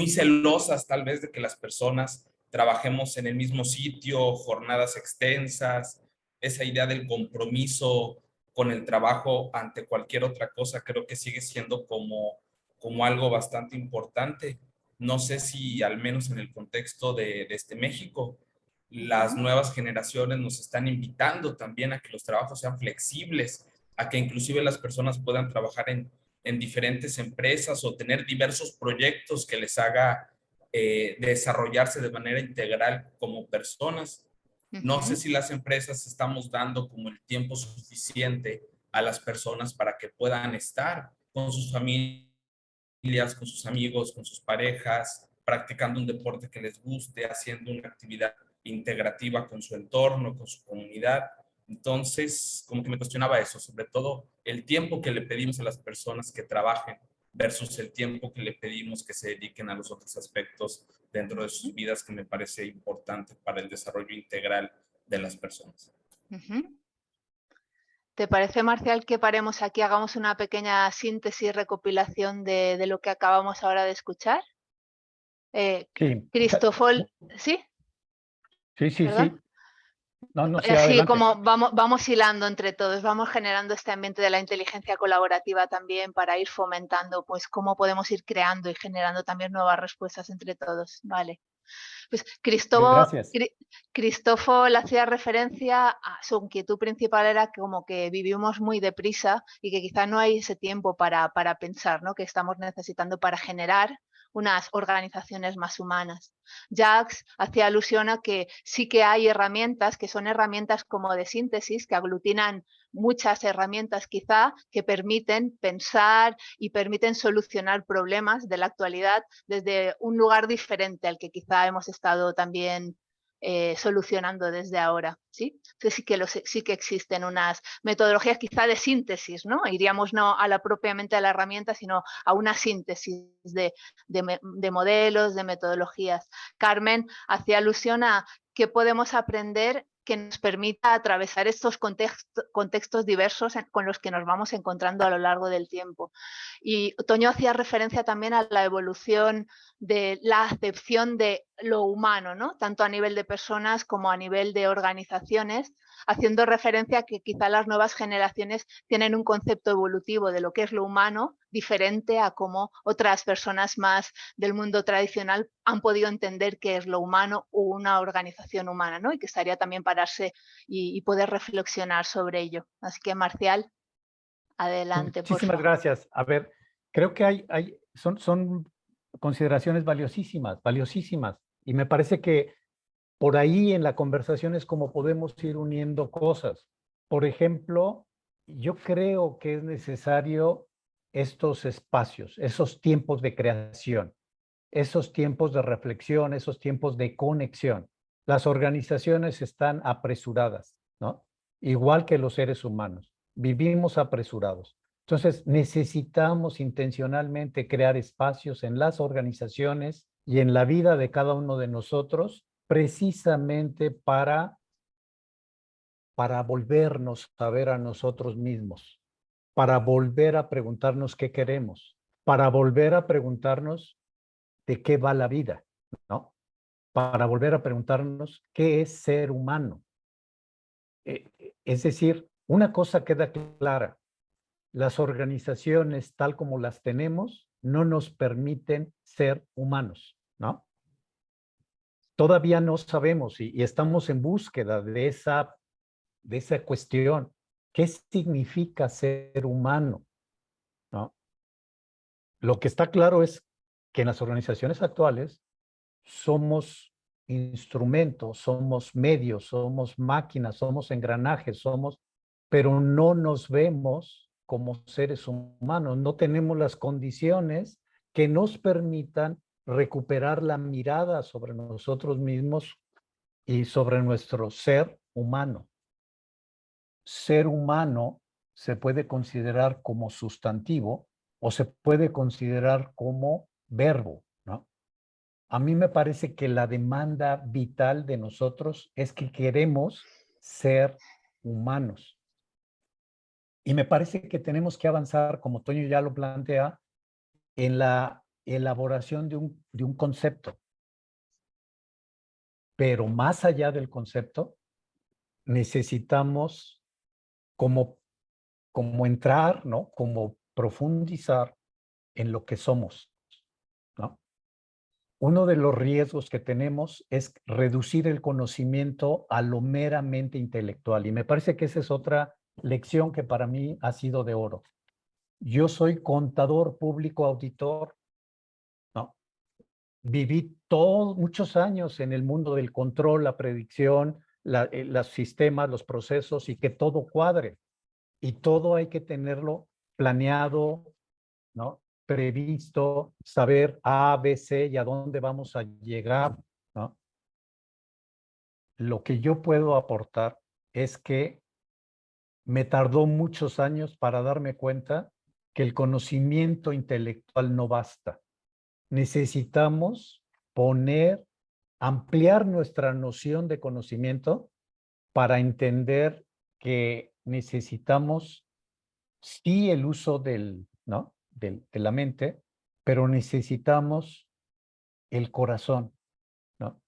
celosas tal vez de que las personas trabajemos en el mismo sitio, jornadas extensas, esa idea del compromiso con el trabajo ante cualquier otra cosa, creo que sigue siendo como algo bastante importante. No sé si al menos en el contexto de México, las nuevas generaciones nos están invitando también a que los trabajos sean flexibles, a que inclusive las personas puedan trabajar en diferentes empresas o tener diversos proyectos que les haga desarrollarse de manera integral como personas. No sé si las empresas estamos dando como el tiempo suficiente a las personas para que puedan estar con sus familias, con sus amigos, con sus parejas, practicando un deporte que les guste, haciendo una actividad integrativa con su entorno, con su comunidad. Entonces, como que me cuestionaba eso, sobre todo el tiempo que le pedimos a las personas que trabajen versus el tiempo que le pedimos que se dediquen a los otros aspectos dentro de sus vidas, que me parece importante para el desarrollo integral de las personas. ¿Te parece, Marcial, que paremos aquí, hagamos una pequeña síntesis y recopilación de lo que acabamos ahora de escuchar? Sí. Cristófol, ¿sí? Sí. No, sí, Así adelante. como vamos hilando entre todos, vamos generando este ambiente de la inteligencia colaborativa también para ir fomentando pues cómo podemos ir creando y generando también nuevas respuestas entre todos. Vale. Pues Cristófol hacía referencia a su inquietud principal, era que como que vivimos muy deprisa y que quizá no hay ese tiempo para pensar, ¿no? Que estamos necesitando para generar unas organizaciones más humanas. Jacques hacía alusión a que sí que hay herramientas, que son herramientas como de síntesis, que aglutinan muchas herramientas quizá, que permiten pensar y permiten solucionar problemas de la actualidad desde un lugar diferente al que quizá hemos estado también solucionando desde ahora, ¿sí? Entonces sí que existen unas metodologías quizá de síntesis, ¿no? Iríamos no propiamente a la herramienta, sino a una síntesis de modelos, de metodologías. Carmen hacía alusión a qué podemos aprender que nos permita atravesar estos contextos diversos con los que nos vamos encontrando a lo largo del tiempo. Y Toño hacía referencia también a la evolución de la acepción de lo humano, ¿no? Tanto a nivel de personas como a nivel de organizaciones, haciendo referencia a que quizá las nuevas generaciones tienen un concepto evolutivo de lo que es lo humano diferente a cómo otras personas más del mundo tradicional han podido entender qué es lo humano o una organización humana, ¿no? Y que estaría también pararse y poder reflexionar sobre ello. Así que, Marcial, adelante, por Muchísimas favor. gracias. A ver, creo que son consideraciones valiosísimas, valiosísimas. Y me parece que por ahí en la conversación es como podemos ir uniendo cosas. Por ejemplo, yo creo que es necesario estos espacios, esos tiempos de creación, esos tiempos de reflexión, esos tiempos de conexión. Las organizaciones están apresuradas, ¿no? Igual que los seres humanos. Vivimos apresurados. Entonces, necesitamos intencionalmente crear espacios en las organizaciones y en la vida de cada uno de nosotros, precisamente para volvernos a ver a nosotros mismos, para volver a preguntarnos qué queremos, para volver a preguntarnos de qué va la vida, ¿no? Para volver a preguntarnos qué es ser humano. Es decir, una cosa queda clara, las organizaciones tal como las tenemos no nos permiten ser humanos, ¿no? Todavía no sabemos y estamos en búsqueda de esa cuestión. ¿Qué significa ser humano? ¿No? Lo que está claro es que en las organizaciones actuales somos instrumentos, somos medios, somos máquinas, somos engranajes, pero no nos vemos como seres humanos, no tenemos las condiciones que nos permitan recuperar la mirada sobre nosotros mismos y sobre nuestro ser humano. Ser humano se puede considerar como sustantivo o se puede considerar como verbo, ¿no? A mí me parece que la demanda vital de nosotros es que queremos ser humanos. Y me parece que tenemos que avanzar, como Toño ya lo plantea, en la elaboración de un concepto. Pero más allá del concepto, necesitamos como entrar, ¿no? Como profundizar en lo que somos, ¿no? Uno de los riesgos que tenemos es reducir el conocimiento a lo meramente intelectual. Y me parece que esa es otra lección que para mí ha sido de oro. Yo soy contador público auditor, ¿no? Viví muchos años en el mundo del control, la predicción, los sistemas, los procesos y que todo cuadre. Y todo hay que tenerlo planeado, ¿no? Previsto, saber A, B, C y a dónde vamos a llegar, ¿no? Lo que yo puedo aportar es que me tardó muchos años para darme cuenta que el conocimiento intelectual no basta. Necesitamos ampliar nuestra noción de conocimiento para entender que necesitamos sí el uso ¿no? de la mente, pero necesitamos el corazón, ¿no?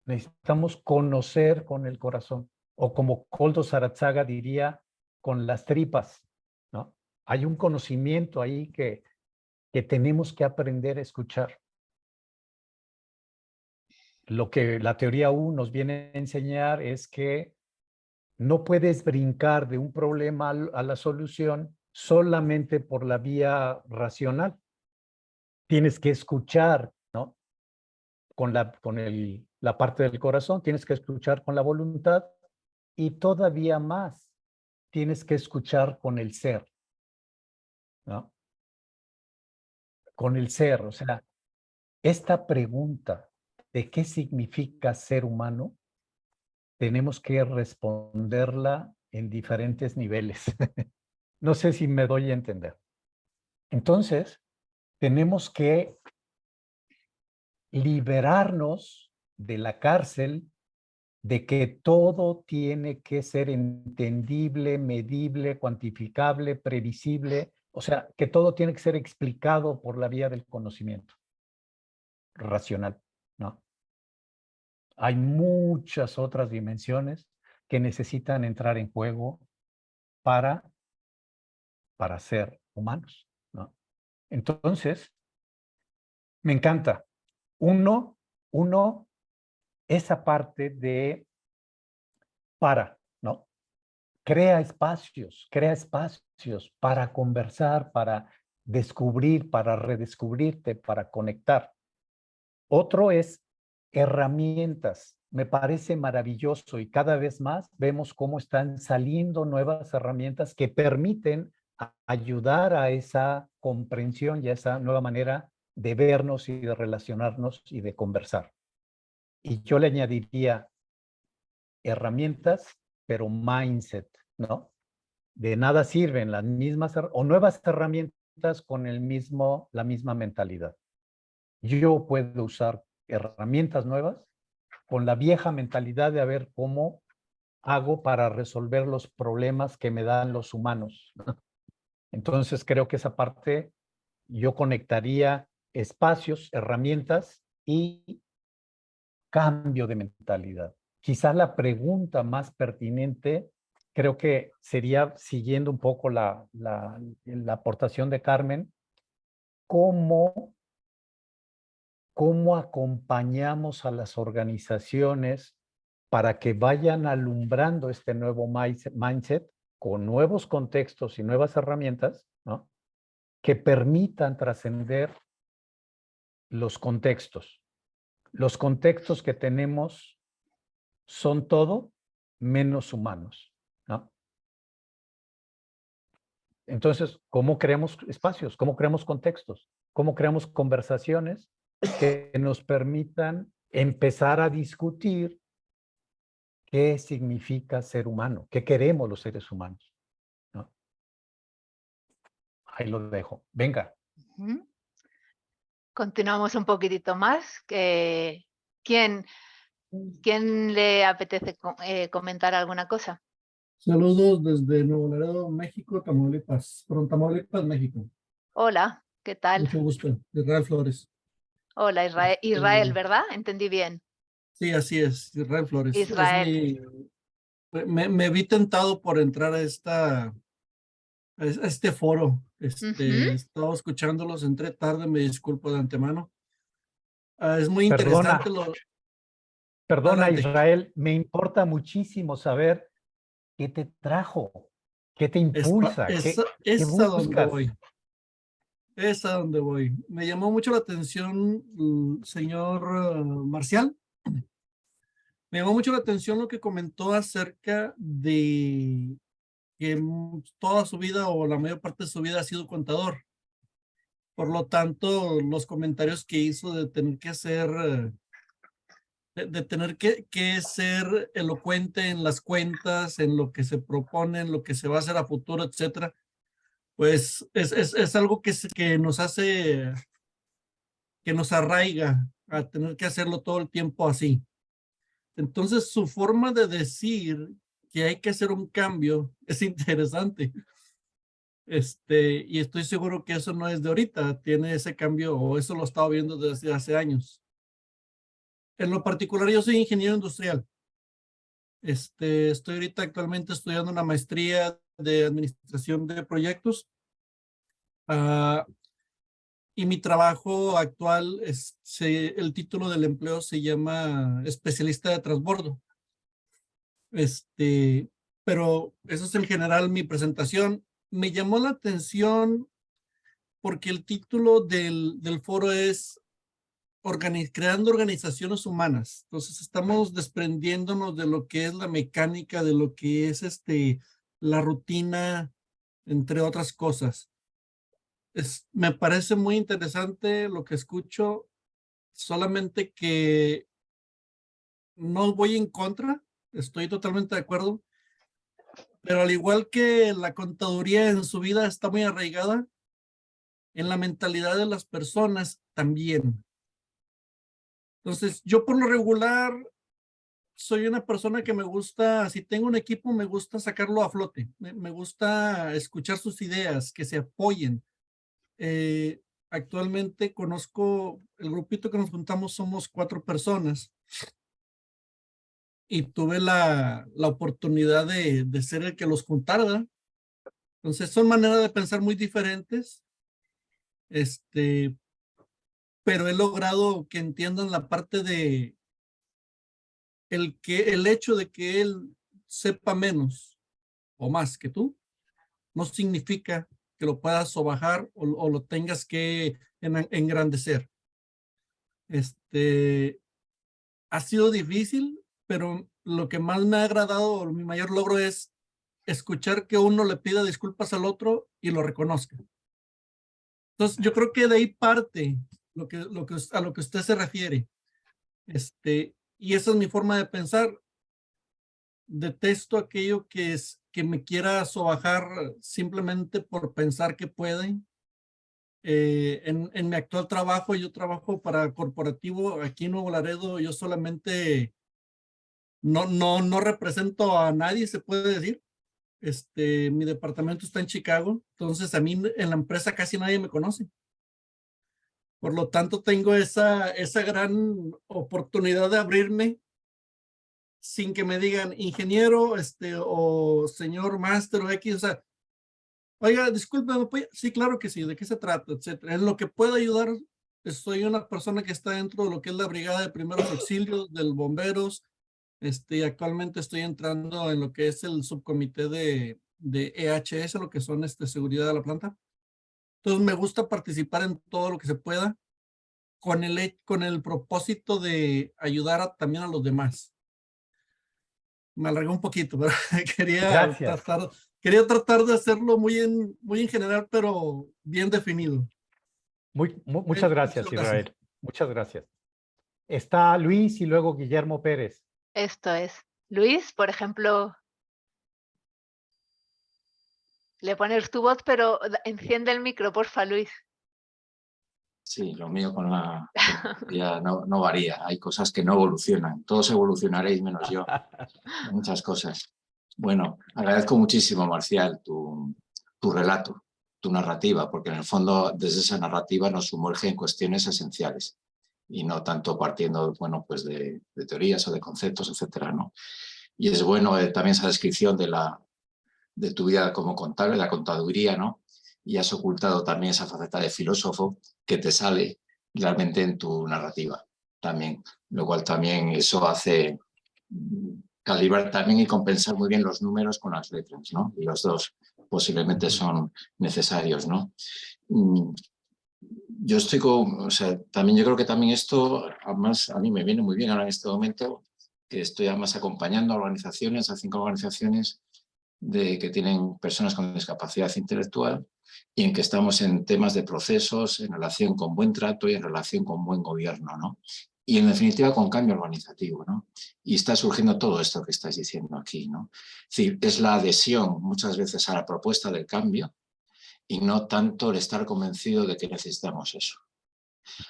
Necesitamos conocer con el corazón, o como Koldo Sarazaga diría, con las tripas, ¿no? Hay un conocimiento ahí que tenemos que aprender a escuchar. Lo que la teoría U nos viene a enseñar es que no puedes brincar de un problema a la solución solamente por la vía racional. Tienes que escuchar, ¿no? Con la parte del corazón, tienes que escuchar con la voluntad y todavía más, tienes que escuchar con el ser, ¿no? Con el ser, o sea, esta pregunta de qué significa ser humano, tenemos que responderla en diferentes niveles. No sé si me doy a entender. Entonces, tenemos que liberarnos de la cárcel de que todo tiene que ser entendible, medible, cuantificable, previsible, o sea, que todo tiene que ser explicado por la vía del conocimiento racional, ¿no? Hay muchas otras dimensiones que necesitan entrar en juego para ser humanos, ¿no? Entonces, me encanta. Uno, esa parte de ¿no? Crea espacios para conversar, para descubrir, para redescubrirte, para conectar. Otro es herramientas. Me parece maravilloso y cada vez más vemos cómo están saliendo nuevas herramientas que permiten ayudar a esa comprensión y a esa nueva manera de vernos y de relacionarnos y de conversar. Y yo le añadiría herramientas, pero mindset, ¿no? De nada sirven las mismas o nuevas herramientas con la misma mentalidad. Yo puedo usar herramientas nuevas con la vieja mentalidad de a ver cómo hago para resolver los problemas que me dan los humanos. Entonces creo que esa parte yo conectaría espacios, herramientas y cambio de mentalidad. Quizás la pregunta más pertinente creo que sería, siguiendo un poco la aportación de Carmen, ¿cómo acompañamos a las organizaciones para que vayan alumbrando este nuevo mindset con nuevos contextos y nuevas herramientas, ¿no? Que permitan trascender los contextos. Los contextos que tenemos son todo menos humanos, ¿no? Entonces, ¿cómo creamos espacios? ¿Cómo creamos contextos? ¿Cómo creamos conversaciones que nos permitan empezar a discutir qué significa ser humano? ¿Qué queremos los seres humanos? ¿No? Ahí lo dejo. Venga. Continuamos un poquitito más. ¿Quién le apetece comentar alguna cosa? Saludos desde Nuevo Laredo, México, Tamaulipas. Perdón, Tamaulipas, México. Hola, ¿qué tal? Mucho gusto. Israel Flores. Hola, Israel, ¿verdad? ¿Entendí bien? Sí, así es, Israel Flores. Israel. Me vi tentado por entrar a este foro. Estaba escuchándolos, entré tarde, me disculpo de antemano. Es muy interesante Perdona, Adelante. Israel, me importa muchísimo saber qué te trajo, qué te impulsa, qué Es a donde buscas. voy. Es a donde voy. Me llamó mucho la atención, señor Marcial. Me llamó mucho la atención lo que comentó acerca de que toda su vida o la mayor parte de su vida ha sido contador. Por lo tanto, los comentarios que hizo de tener que ser, de tener que ser elocuente en las cuentas, en lo que se propone, en lo que se va a hacer a futuro, etcétera, pues es algo que nos hace, que nos arraiga a tener que hacerlo todo el tiempo así. Entonces, su forma de decir que hay que hacer un cambio es interesante. Y estoy seguro que eso no es de ahorita, tiene ese cambio o eso lo he estado viendo desde hace años. En lo particular, yo soy ingeniero industrial. Estoy ahorita actualmente estudiando una maestría de administración de proyectos. Y mi trabajo actual, el título del empleo se llama especialista de transbordo. Pero eso es en general mi presentación. Me llamó la atención porque el título del foro es Creando Organizaciones Humanas. Entonces estamos desprendiéndonos de lo que es la mecánica, de lo que es la rutina, entre otras cosas. Me parece muy interesante lo que escucho, solamente que no voy en contra, estoy totalmente de acuerdo, pero al igual que la contaduría en su vida está muy arraigada, en la mentalidad de las personas también. Entonces, yo por lo regular soy una persona que me gusta, si tengo un equipo, me gusta sacarlo a flote, me gusta escuchar sus ideas, que se apoyen. Actualmente conozco, el grupito que nos juntamos somos 4 personas y tuve la oportunidad de ser el que los juntara, ¿verdad? Entonces son maneras de pensar muy diferentes, pero he logrado que entiendan la parte de el hecho de que él sepa menos o más que tú, no significa que lo puedas sobajar o lo tengas que engrandecer. Ha sido difícil, pero lo que más me ha agradado, mi mayor logro es escuchar que uno le pida disculpas al otro y lo reconozca. Entonces, yo creo que de ahí parte a lo que usted se refiere. Y esa es mi forma de pensar. Detesto aquello que me quiera sobajar simplemente por pensar que pueden. En mi actual trabajo, yo trabajo para corporativo aquí en Nuevo Laredo. Yo solamente no represento a nadie, se puede decir. Mi departamento está en Chicago, entonces a mí en la empresa casi nadie me conoce. Por lo tanto, tengo esa gran oportunidad de abrirme sin que me digan ingeniero, o señor máster o X, o sea, oiga, disculpe, sí, claro que sí, ¿de qué se trata? Etcétera. En lo que puedo ayudar, soy una persona que está dentro de lo que es la brigada de primeros auxilios, del bomberos. Actualmente estoy entrando en lo que es el subcomité de EHS, lo que son seguridad de la planta. Entonces me gusta participar en todo lo que se pueda con el propósito de ayudar también a los demás. Me alargué un poquito, pero Gracias. quería tratar de hacerlo muy en general, pero bien definido. Muchas gracias, Israel. Muchas gracias. Está Luis y luego Guillermo Pérez. Esto es. Luis, por ejemplo, le pones tu voz, pero enciende el micro, porfa, Luis. Sí, lo mío con la tecnología no varía. Hay cosas que no evolucionan. Todos evolucionaréis menos yo. Muchas cosas. Bueno, agradezco muchísimo, Marcial, tu relato, tu narrativa, porque en el fondo desde esa narrativa nos sumerge en cuestiones esenciales y no tanto partiendo, bueno, pues de teorías o de conceptos, etcétera, ¿no? Y es bueno también esa descripción de tu vida como contable, la contaduría, ¿no? Y has ocultado también esa faceta de filósofo que te sale realmente en tu narrativa también, lo cual también eso hace calibrar también y compensar muy bien los números con las letras, ¿no? Y los dos posiblemente son necesarios, ¿no? Yo estoy o sea, también yo creo que también esto, además, a mí me viene muy bien ahora en este momento, que estoy además acompañando a organizaciones, a 5 organizaciones que tienen personas con discapacidad intelectual y en que estamos en temas de procesos, en relación con buen trato y en relación con buen gobierno, ¿no? Y en definitiva con cambio organizativo, ¿no? Y está surgiendo todo esto que estáis diciendo aquí, ¿no? Es decir, es la adhesión muchas veces a la propuesta del cambio y no tanto el estar convencido de que necesitamos eso.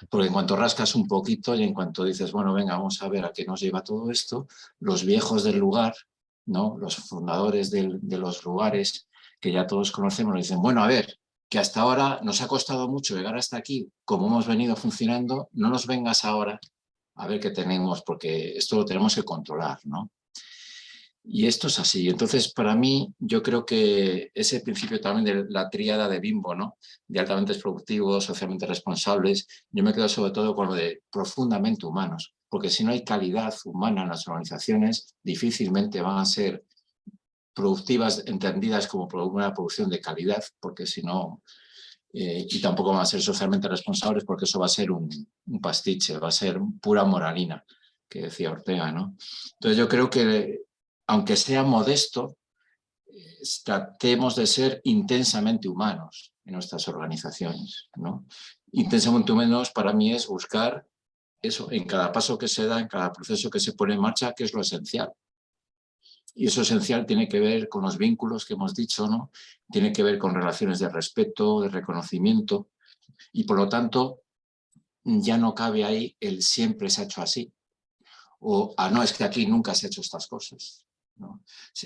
Porque en cuanto rascas un poquito y en cuanto dices, bueno, venga, vamos a ver a qué nos lleva todo esto, los viejos del lugar, ¿no? Los fundadores de los lugares que ya todos conocemos, nos dicen, bueno, a ver, que hasta ahora nos ha costado mucho llegar hasta aquí, como hemos venido funcionando, no nos vengas ahora a ver qué tenemos, porque esto lo tenemos que controlar, ¿no? Y esto es así. Entonces, para mí, yo creo que ese principio también de la tríada de Bimbo, ¿no? De altamente productivos, socialmente responsables, yo me quedo sobre todo con lo de profundamente humanos, porque si no hay calidad humana en las organizaciones, difícilmente van a ser productivas entendidas como una producción de calidad, porque si no, y tampoco van a ser socialmente responsables, porque eso va a ser un pastiche, va a ser pura moralina, que decía Ortega, ¿no? Entonces yo creo que aunque sea modesto, tratemos de ser intensamente humanos en nuestras organizaciones, ¿no? Intensamente humanos para mí es buscar eso en cada paso que se da, en cada proceso que se pone en marcha, que es lo esencial. Y eso esencial tiene que ver con los vínculos que hemos dicho, ¿no? Tiene que ver con relaciones de respeto, de reconocimiento, y por lo tanto ya no cabe ahí el siempre se ha hecho así, o no, es que aquí nunca se ha hecho estas cosas, ¿no?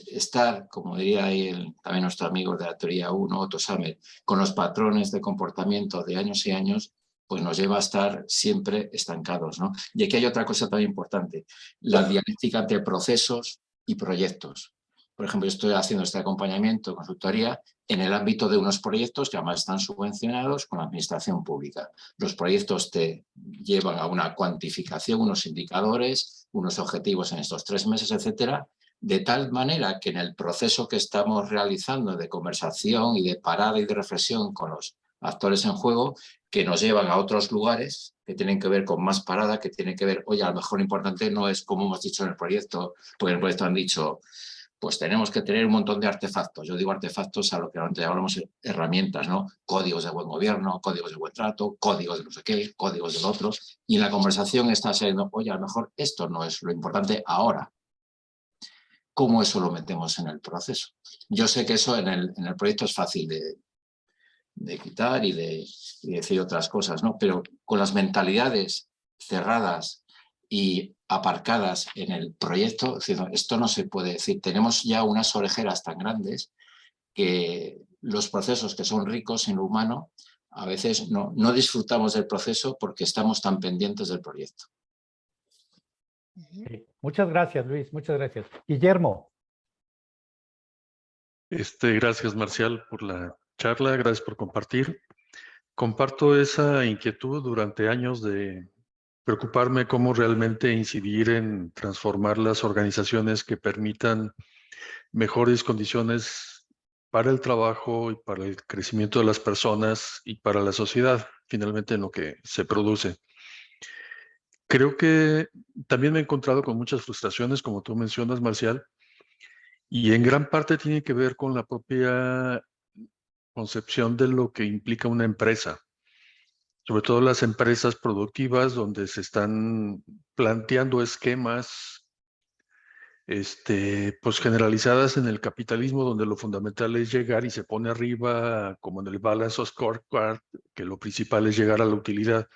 Estar, como diría ahí también nuestro amigo de la teoría 1, Otto Samet, con los patrones de comportamiento de años y años, pues nos lleva a estar siempre estancados, ¿no? Y aquí hay otra cosa también importante, la dialéctica entre procesos y proyectos. Por ejemplo, yo estoy haciendo este acompañamiento, consultoría, en el ámbito de unos proyectos que además están subvencionados con la administración pública. Los proyectos te llevan a una cuantificación, unos indicadores, unos objetivos en estos 3 meses, etcétera, de tal manera que en el proceso que estamos realizando de conversación y de parada y de reflexión con los actores en juego, que nos llevan a otros lugares que tienen que ver con más parada, que tienen que ver, oye, a lo mejor lo importante no es como hemos dicho en el proyecto, porque en el proyecto han dicho, pues tenemos que tener un montón de artefactos. Yo digo artefactos a lo que antes hablamos herramientas, ¿no? Códigos de buen gobierno, códigos de buen trato, códigos de no sé qué, códigos del otro. Y en la conversación está siendo, oye, a lo mejor esto no es lo importante ahora. ¿Cómo eso lo metemos en el proceso? Yo sé que eso en el proyecto es fácil de quitar y de decir otras cosas, ¿no? Pero con las mentalidades cerradas y aparcadas en el proyecto, esto no se puede decir. Tenemos ya unas orejeras tan grandes que los procesos que son ricos en lo humano, a veces no disfrutamos del proceso porque estamos tan pendientes del proyecto. Sí. Muchas gracias, Luis. Muchas gracias. Guillermo. Gracias, Marcial, por la charla. Gracias por compartir. Comparto esa inquietud durante años de preocuparme cómo realmente incidir en transformar las organizaciones que permitan mejores condiciones para el trabajo y para el crecimiento de las personas y para la sociedad, finalmente en lo que se produce. Creo que también me he encontrado con muchas frustraciones, como tú mencionas, Marcial, y en gran parte tiene que ver con la propia concepción de lo que implica una empresa, sobre todo las empresas productivas donde se están planteando esquemas pues generalizadas en el capitalismo, donde lo fundamental es llegar y se pone arriba, como en el Balance of Scorecard, que lo principal es llegar a la utilidad.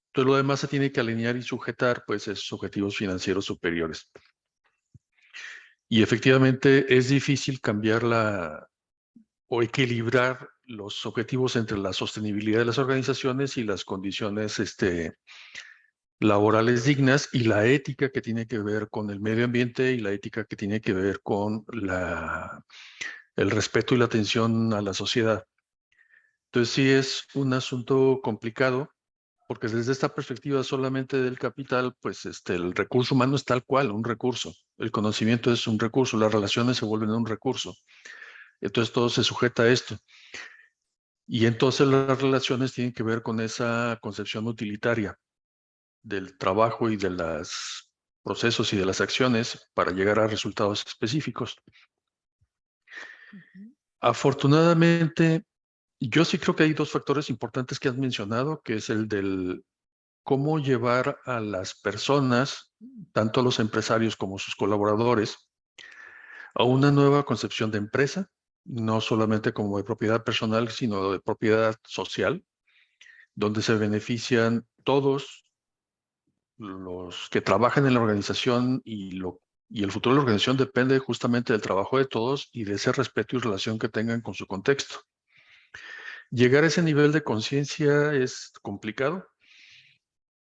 Entonces lo demás se tiene que alinear y sujetar pues esos objetivos financieros superiores. Y efectivamente es difícil cambiar o equilibrar los objetivos entre la sostenibilidad de las organizaciones y las condiciones laborales dignas y la ética que tiene que ver con el medio ambiente y la ética que tiene que ver con el respeto y la atención a la sociedad. Entonces sí es un asunto complicado porque desde esta perspectiva solamente del capital, pues el recurso humano es tal cual, un recurso. El conocimiento es un recurso, las relaciones se vuelven un recurso. Entonces todo se sujeta a esto. Y entonces las relaciones tienen que ver con esa concepción utilitaria del trabajo y de los procesos y de las acciones para llegar a resultados específicos. Afortunadamente, yo sí creo que hay 2 factores importantes que has mencionado, que es el del cómo llevar a las personas, tanto los empresarios como sus colaboradores, a una nueva concepción de empresa, no solamente como de propiedad personal, sino de propiedad social, donde se benefician todos los que trabajan en la organización y el futuro de la organización depende justamente del trabajo de todos y de ese respeto y relación que tengan con su contexto. Llegar a ese nivel de conciencia es complicado,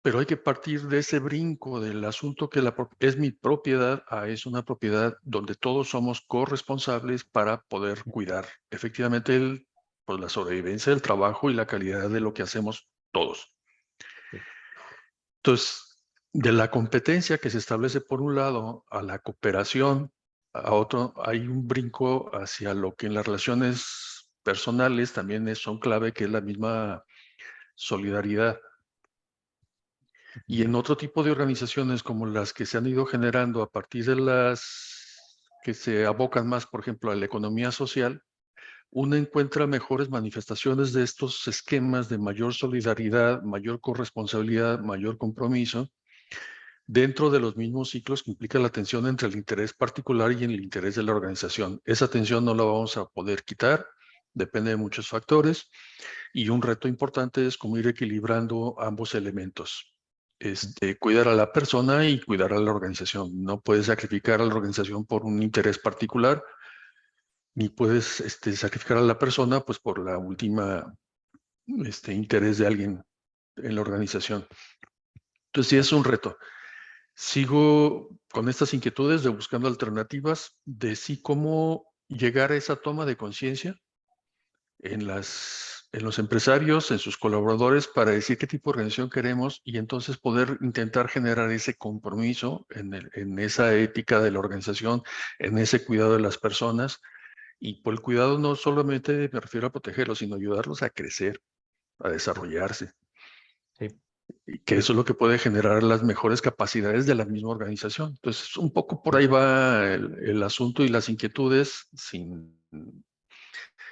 pero hay que partir de ese brinco del asunto que es mi propiedad es una propiedad donde todos somos corresponsables para poder cuidar efectivamente pues, la sobrevivencia del trabajo y la calidad de lo que hacemos todos. Entonces, de la competencia que se establece por un lado a la cooperación, a otro, hay un brinco hacia lo que en las relaciones personales también son clave, que es la misma solidaridad. Y en otro tipo de organizaciones como las que se han ido generando a partir de las que se abocan más, por ejemplo, a la economía social, uno encuentra mejores manifestaciones de estos esquemas de mayor solidaridad, mayor corresponsabilidad, mayor compromiso, dentro de los mismos ciclos que implica la tensión entre el interés particular y el interés de la organización. Esa tensión no la vamos a poder quitar, depende de muchos factores, y un reto importante es cómo ir equilibrando ambos elementos. Cuidar a la persona y cuidar a la organización. No puedes sacrificar a la organización por un interés particular, ni puedes sacrificar a la persona pues por la última interés de alguien en la organización. Entonces sí es un reto. Sigo con estas inquietudes de buscando alternativas de sí cómo llegar a esa toma de conciencia en los empresarios, en sus colaboradores, para decir qué tipo de organización queremos y entonces poder intentar generar ese compromiso en esa ética de la organización, en ese cuidado de las personas. Y por el cuidado no solamente me refiero a protegerlos, sino ayudarlos a crecer, a desarrollarse. Sí. Y que eso es lo que puede generar las mejores capacidades de la misma organización. Entonces, un poco por ahí va el asunto y las inquietudes.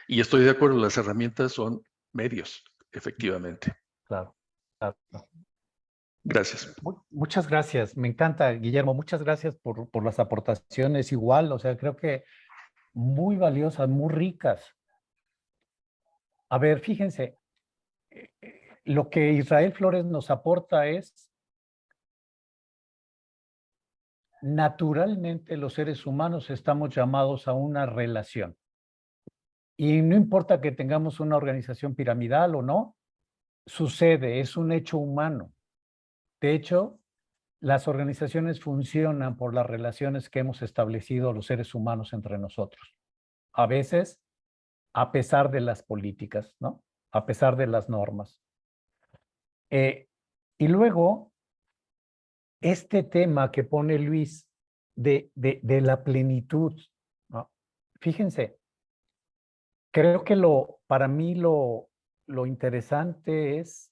Y estoy de acuerdo, las herramientas son medios, efectivamente. Claro, claro. Gracias. Muchas gracias. Me encanta, Guillermo. Muchas gracias por las aportaciones igual. O sea, creo que muy valiosas, muy ricas. A ver, fíjense, lo que Israel Flores nos aporta es, naturalmente los seres humanos estamos llamados a una relación. Y no importa que tengamos una organización piramidal o no, sucede, es un hecho humano. De hecho, las organizaciones funcionan por las relaciones que hemos establecido los seres humanos entre nosotros. A veces, a pesar de las políticas, ¿no? A pesar de las normas. Y luego, este tema que pone Luis de la plenitud, ¿no? Fíjense, creo que para mí lo interesante es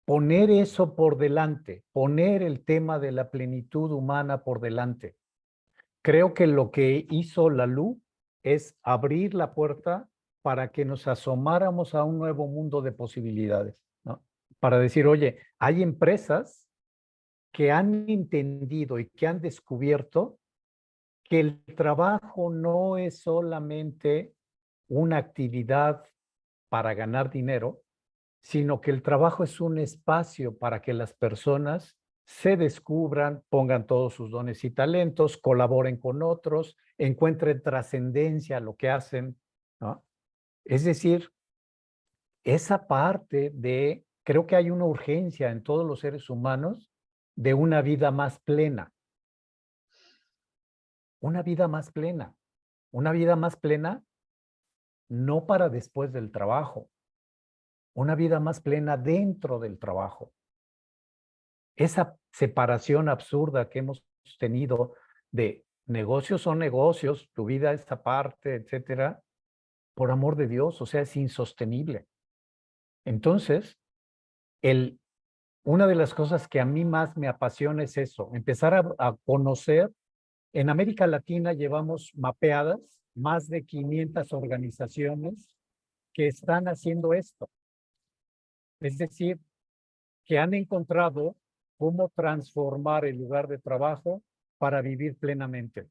poner eso por delante, poner el tema de la plenitud humana por delante. Creo que lo que hizo Lalú es abrir la puerta para que nos asomáramos a un nuevo mundo de posibilidades, ¿no? Para decir, oye, hay empresas que han entendido y que han descubierto que el trabajo no es solamente una actividad para ganar dinero, sino que el trabajo es un espacio para que las personas se descubran, pongan todos sus dones y talentos, colaboren con otros, encuentren trascendencia a lo que hacen, ¿no? Es decir, esa parte de, creo que hay una urgencia en todos los seres humanos de una vida más plena. Una vida más plena. Una vida más plena no para después del trabajo. Una vida más plena dentro del trabajo. Esa separación absurda que hemos tenido de negocios son negocios, tu vida es aparte, etcétera, por amor de Dios, o sea, es insostenible. Entonces, una de las cosas que a mí más me apasiona es eso, empezar a conocer. En América Latina llevamos mapeadas más de 500 organizaciones que están haciendo esto. Es decir, que han encontrado cómo transformar el lugar de trabajo para vivir plenamente.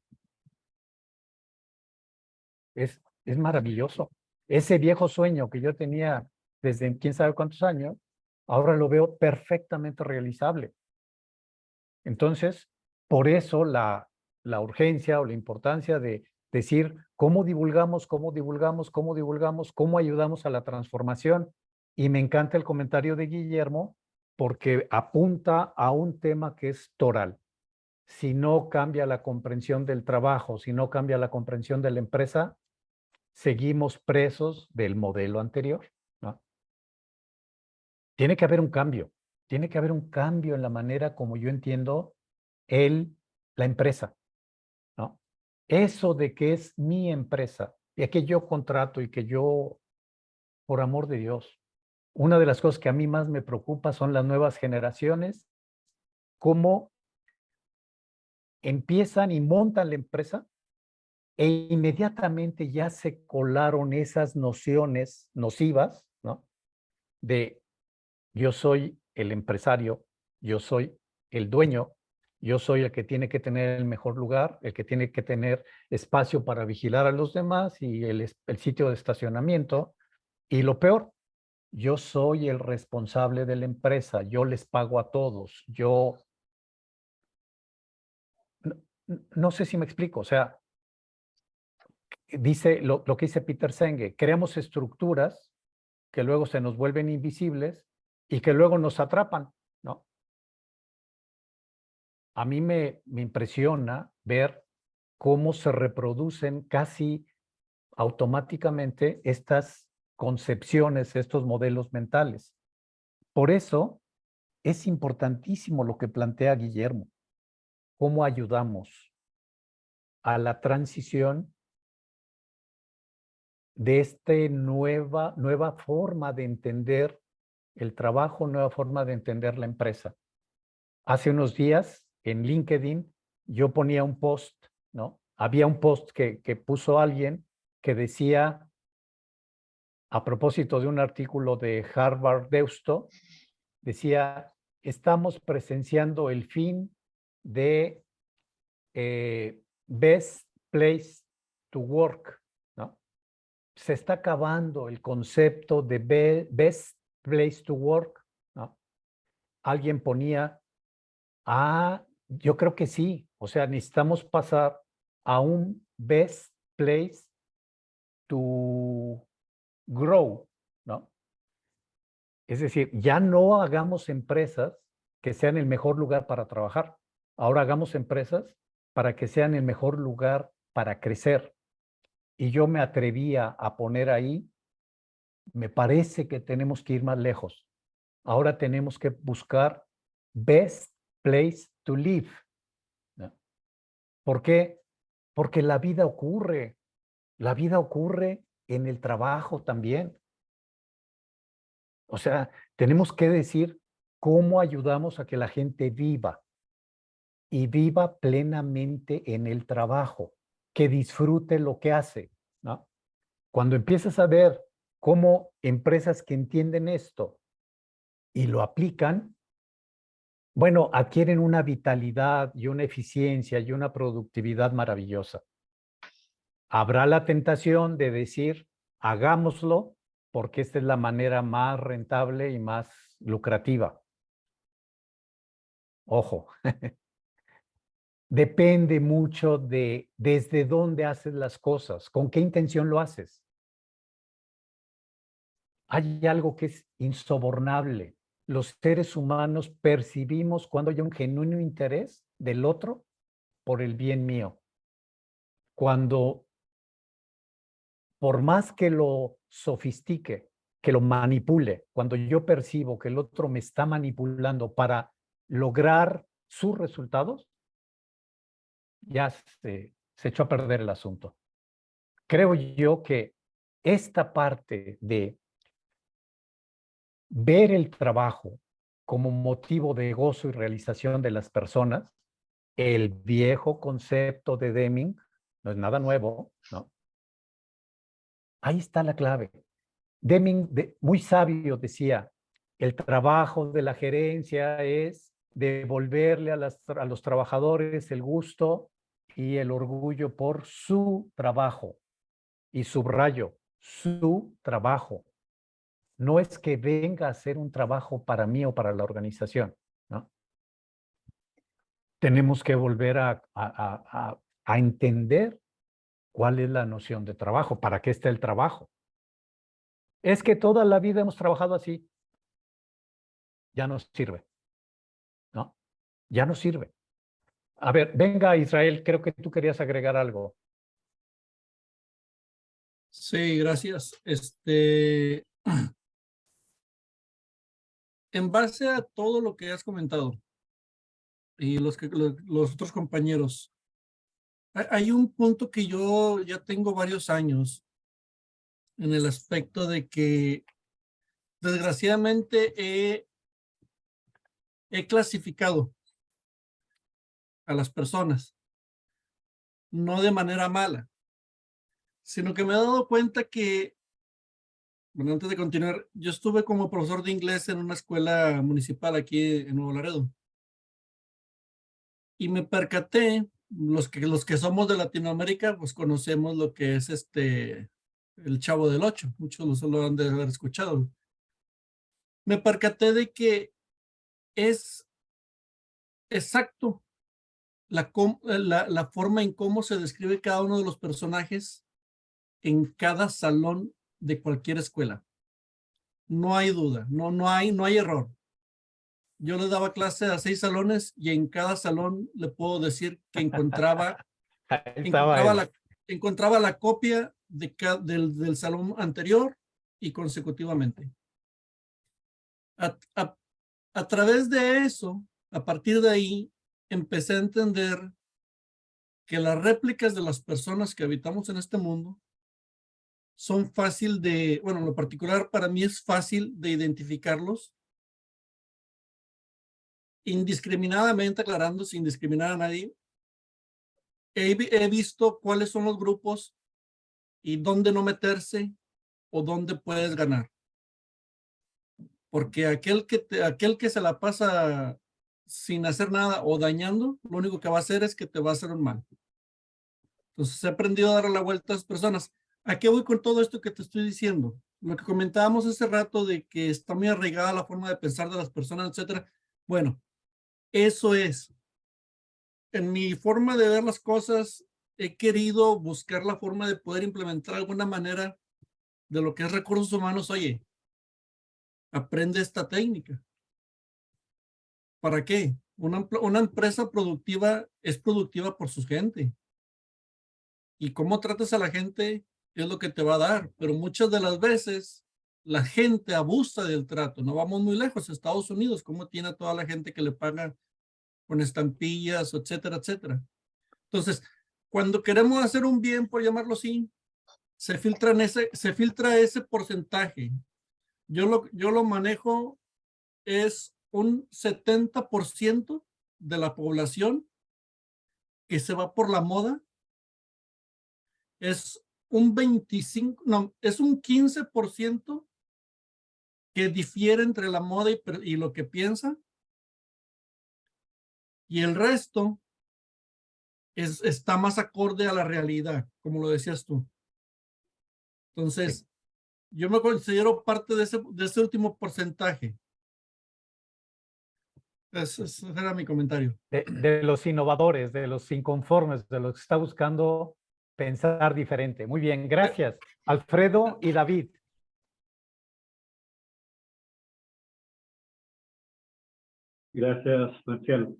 Es maravilloso. Ese viejo sueño que yo tenía desde quién sabe cuántos años, ahora lo veo perfectamente realizable. Entonces, por eso la urgencia o la importancia de decir cómo divulgamos, cómo ayudamos a la transformación. Y me encanta el comentario de Guillermo porque apunta a un tema que es toral. Si no cambia la comprensión del trabajo, si no cambia la comprensión de la empresa, seguimos presos del modelo anterior, ¿no? Tiene que haber un cambio. Tiene que haber un cambio en la manera como yo entiendo la empresa, ¿no? Eso de que es mi empresa, y que yo contrato y que yo, por amor de Dios, una de las cosas que a mí más me preocupa son las nuevas generaciones, cómo empiezan y montan la empresa e inmediatamente ya se colaron esas nociones nocivas, ¿no? De yo soy el empresario, yo soy el dueño, yo soy el que tiene que tener el mejor lugar, el que tiene que tener espacio para vigilar a los demás y el sitio de estacionamiento. Y lo peor, yo soy el responsable de la empresa, yo les pago a todos, yo... No sé si me explico, o sea, dice lo que dice Peter Senge, creamos estructuras que luego se nos vuelven invisibles y que luego nos atrapan, ¿no? A mí me impresiona ver cómo se reproducen casi automáticamente estas concepciones, estos modelos mentales. Por eso es importantísimo lo que plantea Guillermo. ¿Cómo ayudamos a la transición de esta nueva forma de entender el trabajo, nueva forma de entender la empresa? Hace unos días en LinkedIn yo ponía un post, ¿no? Había un post que puso alguien que decía, a propósito de un artículo de Harvard Deusto, decía, estamos presenciando el fin de Best Place to Work, ¿no? Se está acabando el concepto de Best Place to Work, ¿no? Alguien ponía, yo creo que sí, o sea, necesitamos pasar a un Best Place to Grow, ¿no? Es decir, ya no hagamos empresas que sean el mejor lugar para trabajar. Ahora hagamos empresas para que sean el mejor lugar para crecer. Y yo me atrevía a poner ahí, me parece que tenemos que ir más lejos. Ahora tenemos que buscar best place to live, ¿no? ¿Por qué? Porque la vida ocurre en el trabajo también. O sea, tenemos que decir cómo ayudamos a que la gente viva y viva plenamente en el trabajo, que disfrute lo que hace, ¿no? Cuando empiezas a ver cómo empresas que entienden esto y lo aplican, bueno, adquieren una vitalidad y una eficiencia y una productividad maravillosa. Habrá la tentación de decir, hagámoslo, porque esta es la manera más rentable y más lucrativa. Ojo, depende mucho de desde dónde haces las cosas, con qué intención lo haces. Hay algo que es insobornable. Los seres humanos percibimos cuando hay un genuino interés del otro por el bien mío. Cuando, por más que lo sofistique, que lo manipule, cuando yo percibo que el otro me está manipulando para lograr sus resultados, ya se echó a perder el asunto. Creo yo que esta parte de ver el trabajo como motivo de gozo y realización de las personas, el viejo concepto de Deming, no es nada nuevo, ¿no? Ahí está la clave. Deming, muy sabio, decía, el trabajo de la gerencia es devolverle a los trabajadores el gusto y el orgullo por su trabajo. Y subrayo, su trabajo. No es que venga a hacer un trabajo para mí o para la organización, ¿no? Tenemos que volver a entender cuál es la noción de trabajo, para qué está el trabajo. Es que toda la vida hemos trabajado así. Ya no sirve, ¿no? Ya no sirve. A ver, venga Israel, creo que tú querías agregar algo. Sí, gracias. En base a todo lo que has comentado y los otros compañeros, hay un punto que yo ya tengo varios años en el aspecto de que desgraciadamente he clasificado a las personas, no de manera mala, sino que me he dado cuenta que, bueno, antes de continuar, yo estuve como profesor de inglés en una escuela municipal aquí en Nuevo Laredo. Y me percaté, los que somos de Latinoamérica, pues conocemos lo que es el Chavo del Ocho. Muchos lo han de haber escuchado. Me percaté de que es exacto la forma en cómo se describe cada uno de los personajes en cada salón de cualquier escuela. No hay duda, no hay error. Yo le daba clase a 6 salones y en cada salón le puedo decir que encontraba la copia del salón anterior y consecutivamente. A través de eso, a partir de ahí, empecé a entender que las réplicas de las personas que habitamos en este mundo son fácil de, bueno, en lo particular para mí es fácil de identificarlos indiscriminadamente, aclarando, sin discriminar a nadie. He visto cuáles son los grupos y dónde no meterse o dónde puedes ganar. Porque aquel que se la pasa sin hacer nada o dañando, lo único que va a hacer es que te va a hacer un mal. Entonces he aprendido a dar la vuelta a las personas. ¿A qué voy con todo esto que te estoy diciendo? Lo que comentábamos hace rato de que está muy arraigada la forma de pensar de las personas, etcétera. Bueno, eso es. En mi forma de ver las cosas, he querido buscar la forma de poder implementar alguna manera de lo que es recursos humanos. Oye, aprende esta técnica. ¿Para qué? Una empresa productiva es productiva por su gente. Y cómo tratas a la gente es lo que te va a dar. Pero muchas de las veces la gente abusa del trato. No vamos muy lejos. Estados Unidos, cómo tiene a toda la gente que le paga con estampillas, etcétera, etcétera. Entonces, cuando queremos hacer un bien, por llamarlo así, se filtra ese porcentaje. Yo lo manejo, es un 70% de la población que se va por la moda. Es un 15% que difiere entre la moda y lo que piensa. Y el resto está más acorde a la realidad, como lo decías tú. Entonces, yo me considero parte de ese último porcentaje. Ese era mi comentario. De los innovadores, de los inconformes, de los que está buscando pensar diferente. Muy bien, gracias. Alfredo y David. Gracias, Marcial.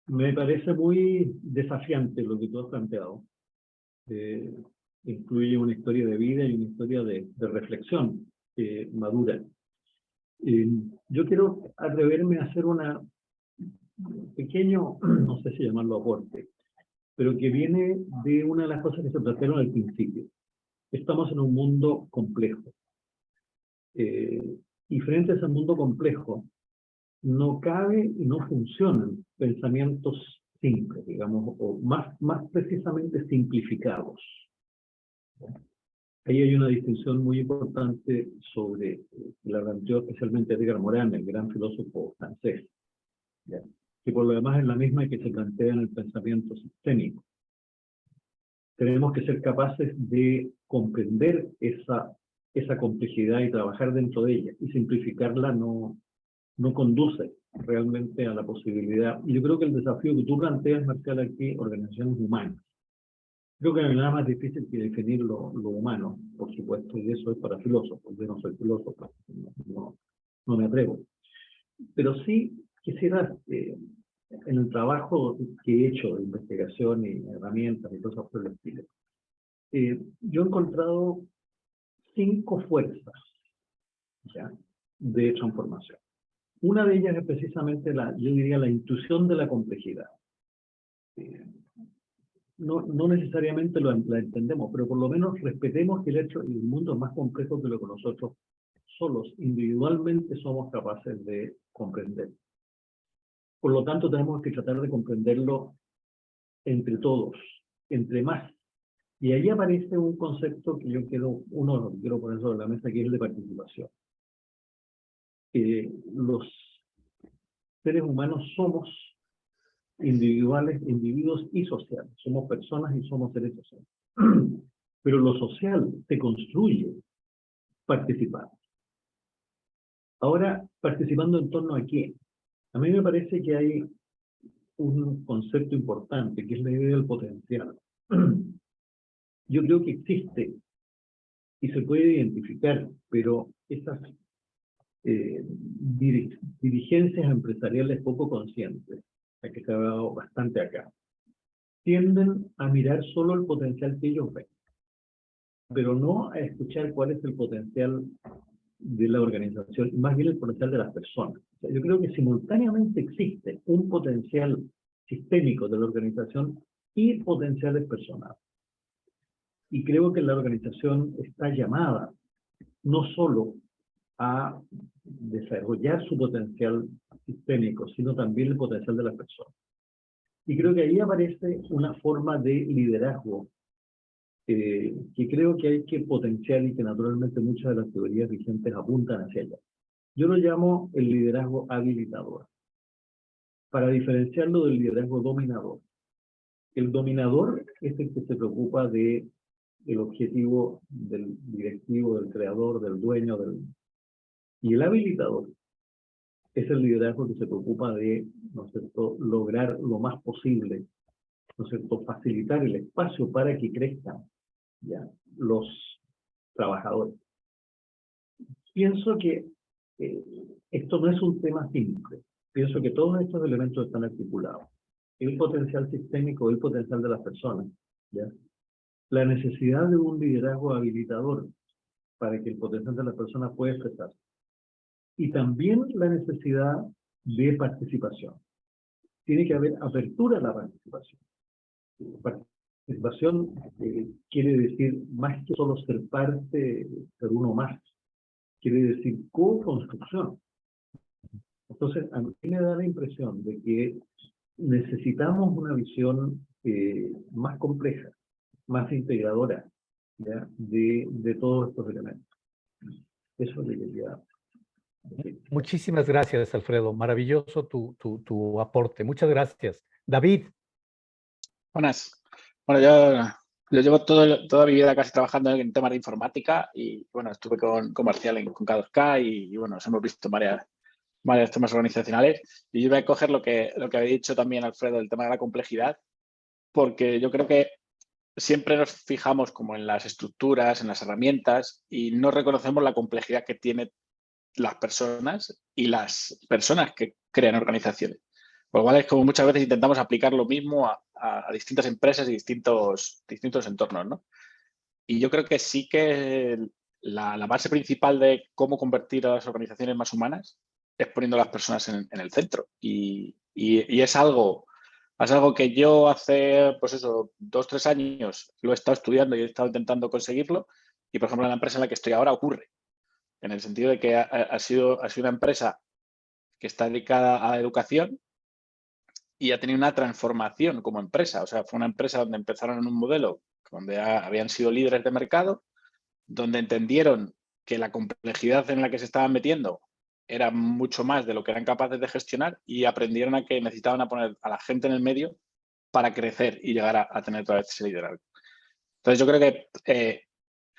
Me parece muy desafiante lo que tú has planteado. Incluye una historia de vida y una historia de reflexión madura. Yo quiero atreverme a hacer un pequeño, no sé si llamarlo aporte, pero que viene de una de las cosas que se plantearon al principio. Estamos en un mundo complejo. Y frente a ese mundo complejo, no cabe y no funcionan pensamientos simples, digamos, o más precisamente simplificados. Ahí hay una distinción muy importante sobre la planteó especialmente Edgar Morin, el gran filósofo francés, ¿ya? Que por lo demás es la misma que se plantea en el pensamiento sistémico. Tenemos que ser capaces de comprender esa complejidad y trabajar dentro de ella, y simplificarla no conduce realmente a la posibilidad. Y yo creo que el desafío que tú planteas, Marcial, aquí, organizaciones humanas, creo que no hay nada más difícil que definir lo humano, por supuesto, y eso es para filósofos. Yo no soy filósofo, no me atrevo. Pero sí quisiera, en el trabajo que he hecho de investigación y herramientas y cosas por el estilo, yo he encontrado 5 fuerzas, ¿ya?, de transformación. Una de ellas es precisamente yo diría, la intuición de la complejidad. No necesariamente la entendemos, pero por lo menos respetemos que el mundo es más complejo que lo que nosotros solos, individualmente, somos capaces de comprender. Por lo tanto, tenemos que tratar de comprenderlo entre todos, entre más. Y ahí aparece un concepto que yo quiero poner sobre la mesa, que es el de participación. Los seres humanos somos individuos y sociales. Somos personas y somos seres sociales. Pero lo social se construye participando. Ahora, ¿participando en torno a qué? A mí me parece que hay un concepto importante, que es la idea del potencial. Yo creo que existe y se puede identificar, pero esas dirigencias empresariales poco conscientes, que se ha dado bastante acá, tienden a mirar solo el potencial que ellos ven, pero no a escuchar cuál es el potencial de la organización, y más bien el potencial de las personas. O sea, yo creo que simultáneamente existe un potencial sistémico de la organización y potenciales personales. Y creo que la organización está llamada no solo a desarrollar su potencial sistémico, sino también el potencial de las personas. Y creo que ahí aparece una forma de liderazgo que creo que hay que potenciar y que naturalmente muchas de las teorías vigentes apuntan hacia ella. Yo lo llamo el liderazgo habilitador, para diferenciarlo del liderazgo dominador. El dominador es el que se preocupa del objetivo del directivo, del creador, del dueño, y el habilitador es el liderazgo que se preocupa de, ¿no es cierto?, lograr lo más posible, ¿no es cierto?, facilitar el espacio para que crezcan, ¿ya?, los trabajadores. Pienso que esto no es un tema simple. Pienso que todos estos elementos están articulados. El potencial sistémico, el potencial de las personas, ¿ya?, la necesidad de un liderazgo habilitador para que el potencial de las personas pueda expresarse. Y también la necesidad de participación. Tiene que haber apertura a la participación. Participación quiere decir más que solo ser parte, ser uno más. Quiere decir co-construcción. Entonces, a mí me da la impresión de que necesitamos una visión más compleja, más integradora, ¿ya?, de todos estos elementos. Eso es lo que quería decir. Muchísimas gracias, Alfredo. Maravilloso tu aporte. Muchas gracias. David. Buenas. Bueno, yo llevo toda mi vida casi trabajando en temas de informática y, bueno, estuve con Marcial con K2K y, bueno, nos hemos visto varios temas organizacionales. Y yo voy a coger lo que había dicho también Alfredo, el tema de la complejidad, porque yo creo que siempre nos fijamos como en las estructuras, en las herramientas y no reconocemos la complejidad que tienen las personas y las personas que crean organizaciones. Por lo cual es como muchas veces intentamos aplicar lo mismo a distintas empresas y distintos entornos, ¿no? Y yo creo que sí que la base principal de cómo convertir a las organizaciones más humanas es poniendo a las personas en el centro. Y es algo que yo hace, pues eso, 2 o 3 años lo he estado estudiando y he estado intentando conseguirlo. Y, por ejemplo, en la empresa en la que estoy ahora ocurre. En el sentido de que ha sido una empresa que está dedicada a la educación y ha tenido una transformación como empresa. O sea, fue una empresa donde empezaron en un modelo donde habían sido líderes de mercado, donde entendieron que la complejidad en la que se estaban metiendo era mucho más de lo que eran capaces de gestionar y aprendieron a que necesitaban poner a la gente en el medio para crecer y llegar a tener otra vez ese liderazgo. Entonces, yo creo que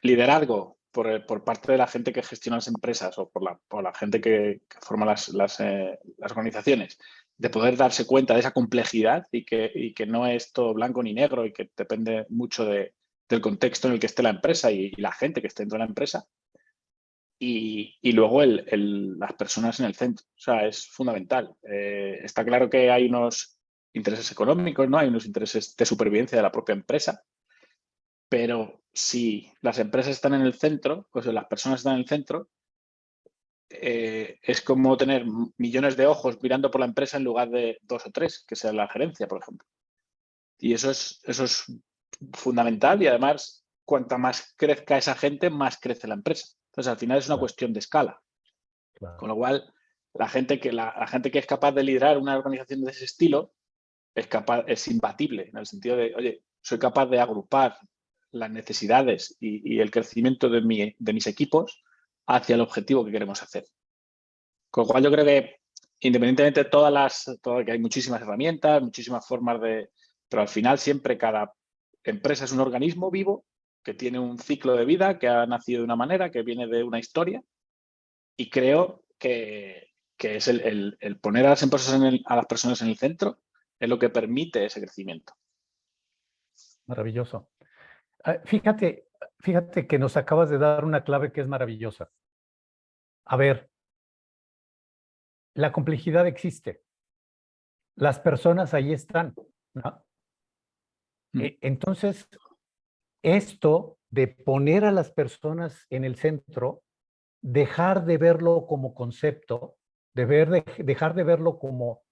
liderazgo por parte de la gente que gestiona las empresas o por la gente que forma las organizaciones, de poder darse cuenta de esa complejidad y que no es todo blanco ni negro y que depende mucho del contexto en el que esté la empresa y la gente que esté dentro de la empresa. Y luego las personas en el centro. O sea, es fundamental. Está claro que hay unos intereses económicos, ¿no? Hay unos intereses de supervivencia de la propia empresa. Pero si las empresas están en el centro, pues las personas están en el centro, es como tener millones de ojos mirando por la empresa en lugar de 2 o 3, que sea la gerencia, por ejemplo. Y eso es fundamental y además, cuanta más crezca esa gente, más crece la empresa. Entonces, al final es una cuestión de escala. Claro. Con lo cual, la gente que es capaz de liderar una organización de ese estilo es imbatible, en el sentido de, oye, soy capaz de agrupar las necesidades y el crecimiento de mis equipos hacia el objetivo que queremos hacer. Con lo cual yo creo que independientemente de que hay muchísimas herramientas, muchísimas formas pero al final siempre cada empresa es un organismo vivo que tiene un ciclo de vida, que ha nacido de una manera, que viene de una historia y creo que es el poner a las empresas a las personas en el centro es lo que permite ese crecimiento. Maravilloso. Fíjate que nos acabas de dar una clave que es maravillosa. A ver, la complejidad existe. Las personas ahí están, ¿no? Entonces, esto de poner a las personas en el centro, dejar de verlo como concepto, dejar de verlo como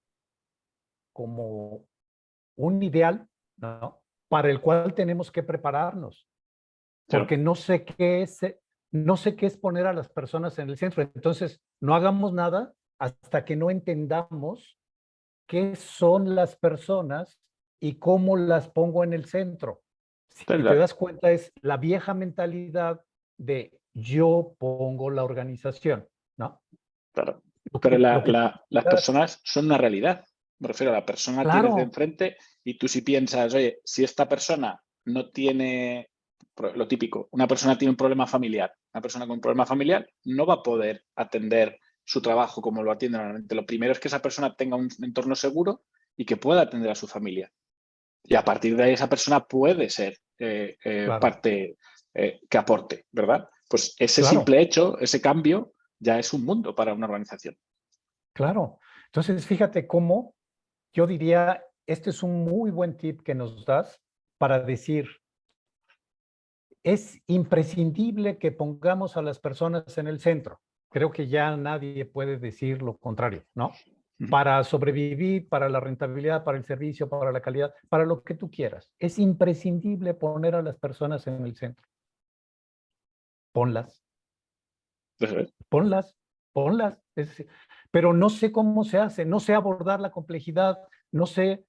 un ideal, ¿no? Para el cual tenemos que prepararnos. Porque no sé qué es poner a las personas en el centro. Entonces, no hagamos nada hasta que no entendamos qué son las personas y cómo las pongo en el centro. Si te das cuenta, es la vieja mentalidad de yo pongo la organización, ¿no? Claro. Pero las personas son una realidad. Me refiero a la persona que tienes de enfrente y tú si piensas, oye, si esta persona no tiene, lo típico, una persona tiene un problema familiar, una persona con un problema familiar no va a poder atender su trabajo como lo atiende normalmente. Lo primero es que esa persona tenga un entorno seguro y que pueda atender a su familia. Y a partir de ahí esa persona puede ser parte que aporte, ¿verdad? Pues ese simple hecho, ese cambio, ya es un mundo para una organización. Claro. Entonces, fíjate cómo yo diría, este es un muy buen tip que nos das para decir, es imprescindible que pongamos a las personas en el centro. Creo que ya nadie puede decir lo contrario, ¿no? Para sobrevivir, para la rentabilidad, para el servicio, para la calidad, para lo que tú quieras. Es imprescindible poner a las personas en el centro. Ponlas. Ponlas. Es decir, pero no sé cómo se hace, no sé abordar la complejidad, no sé,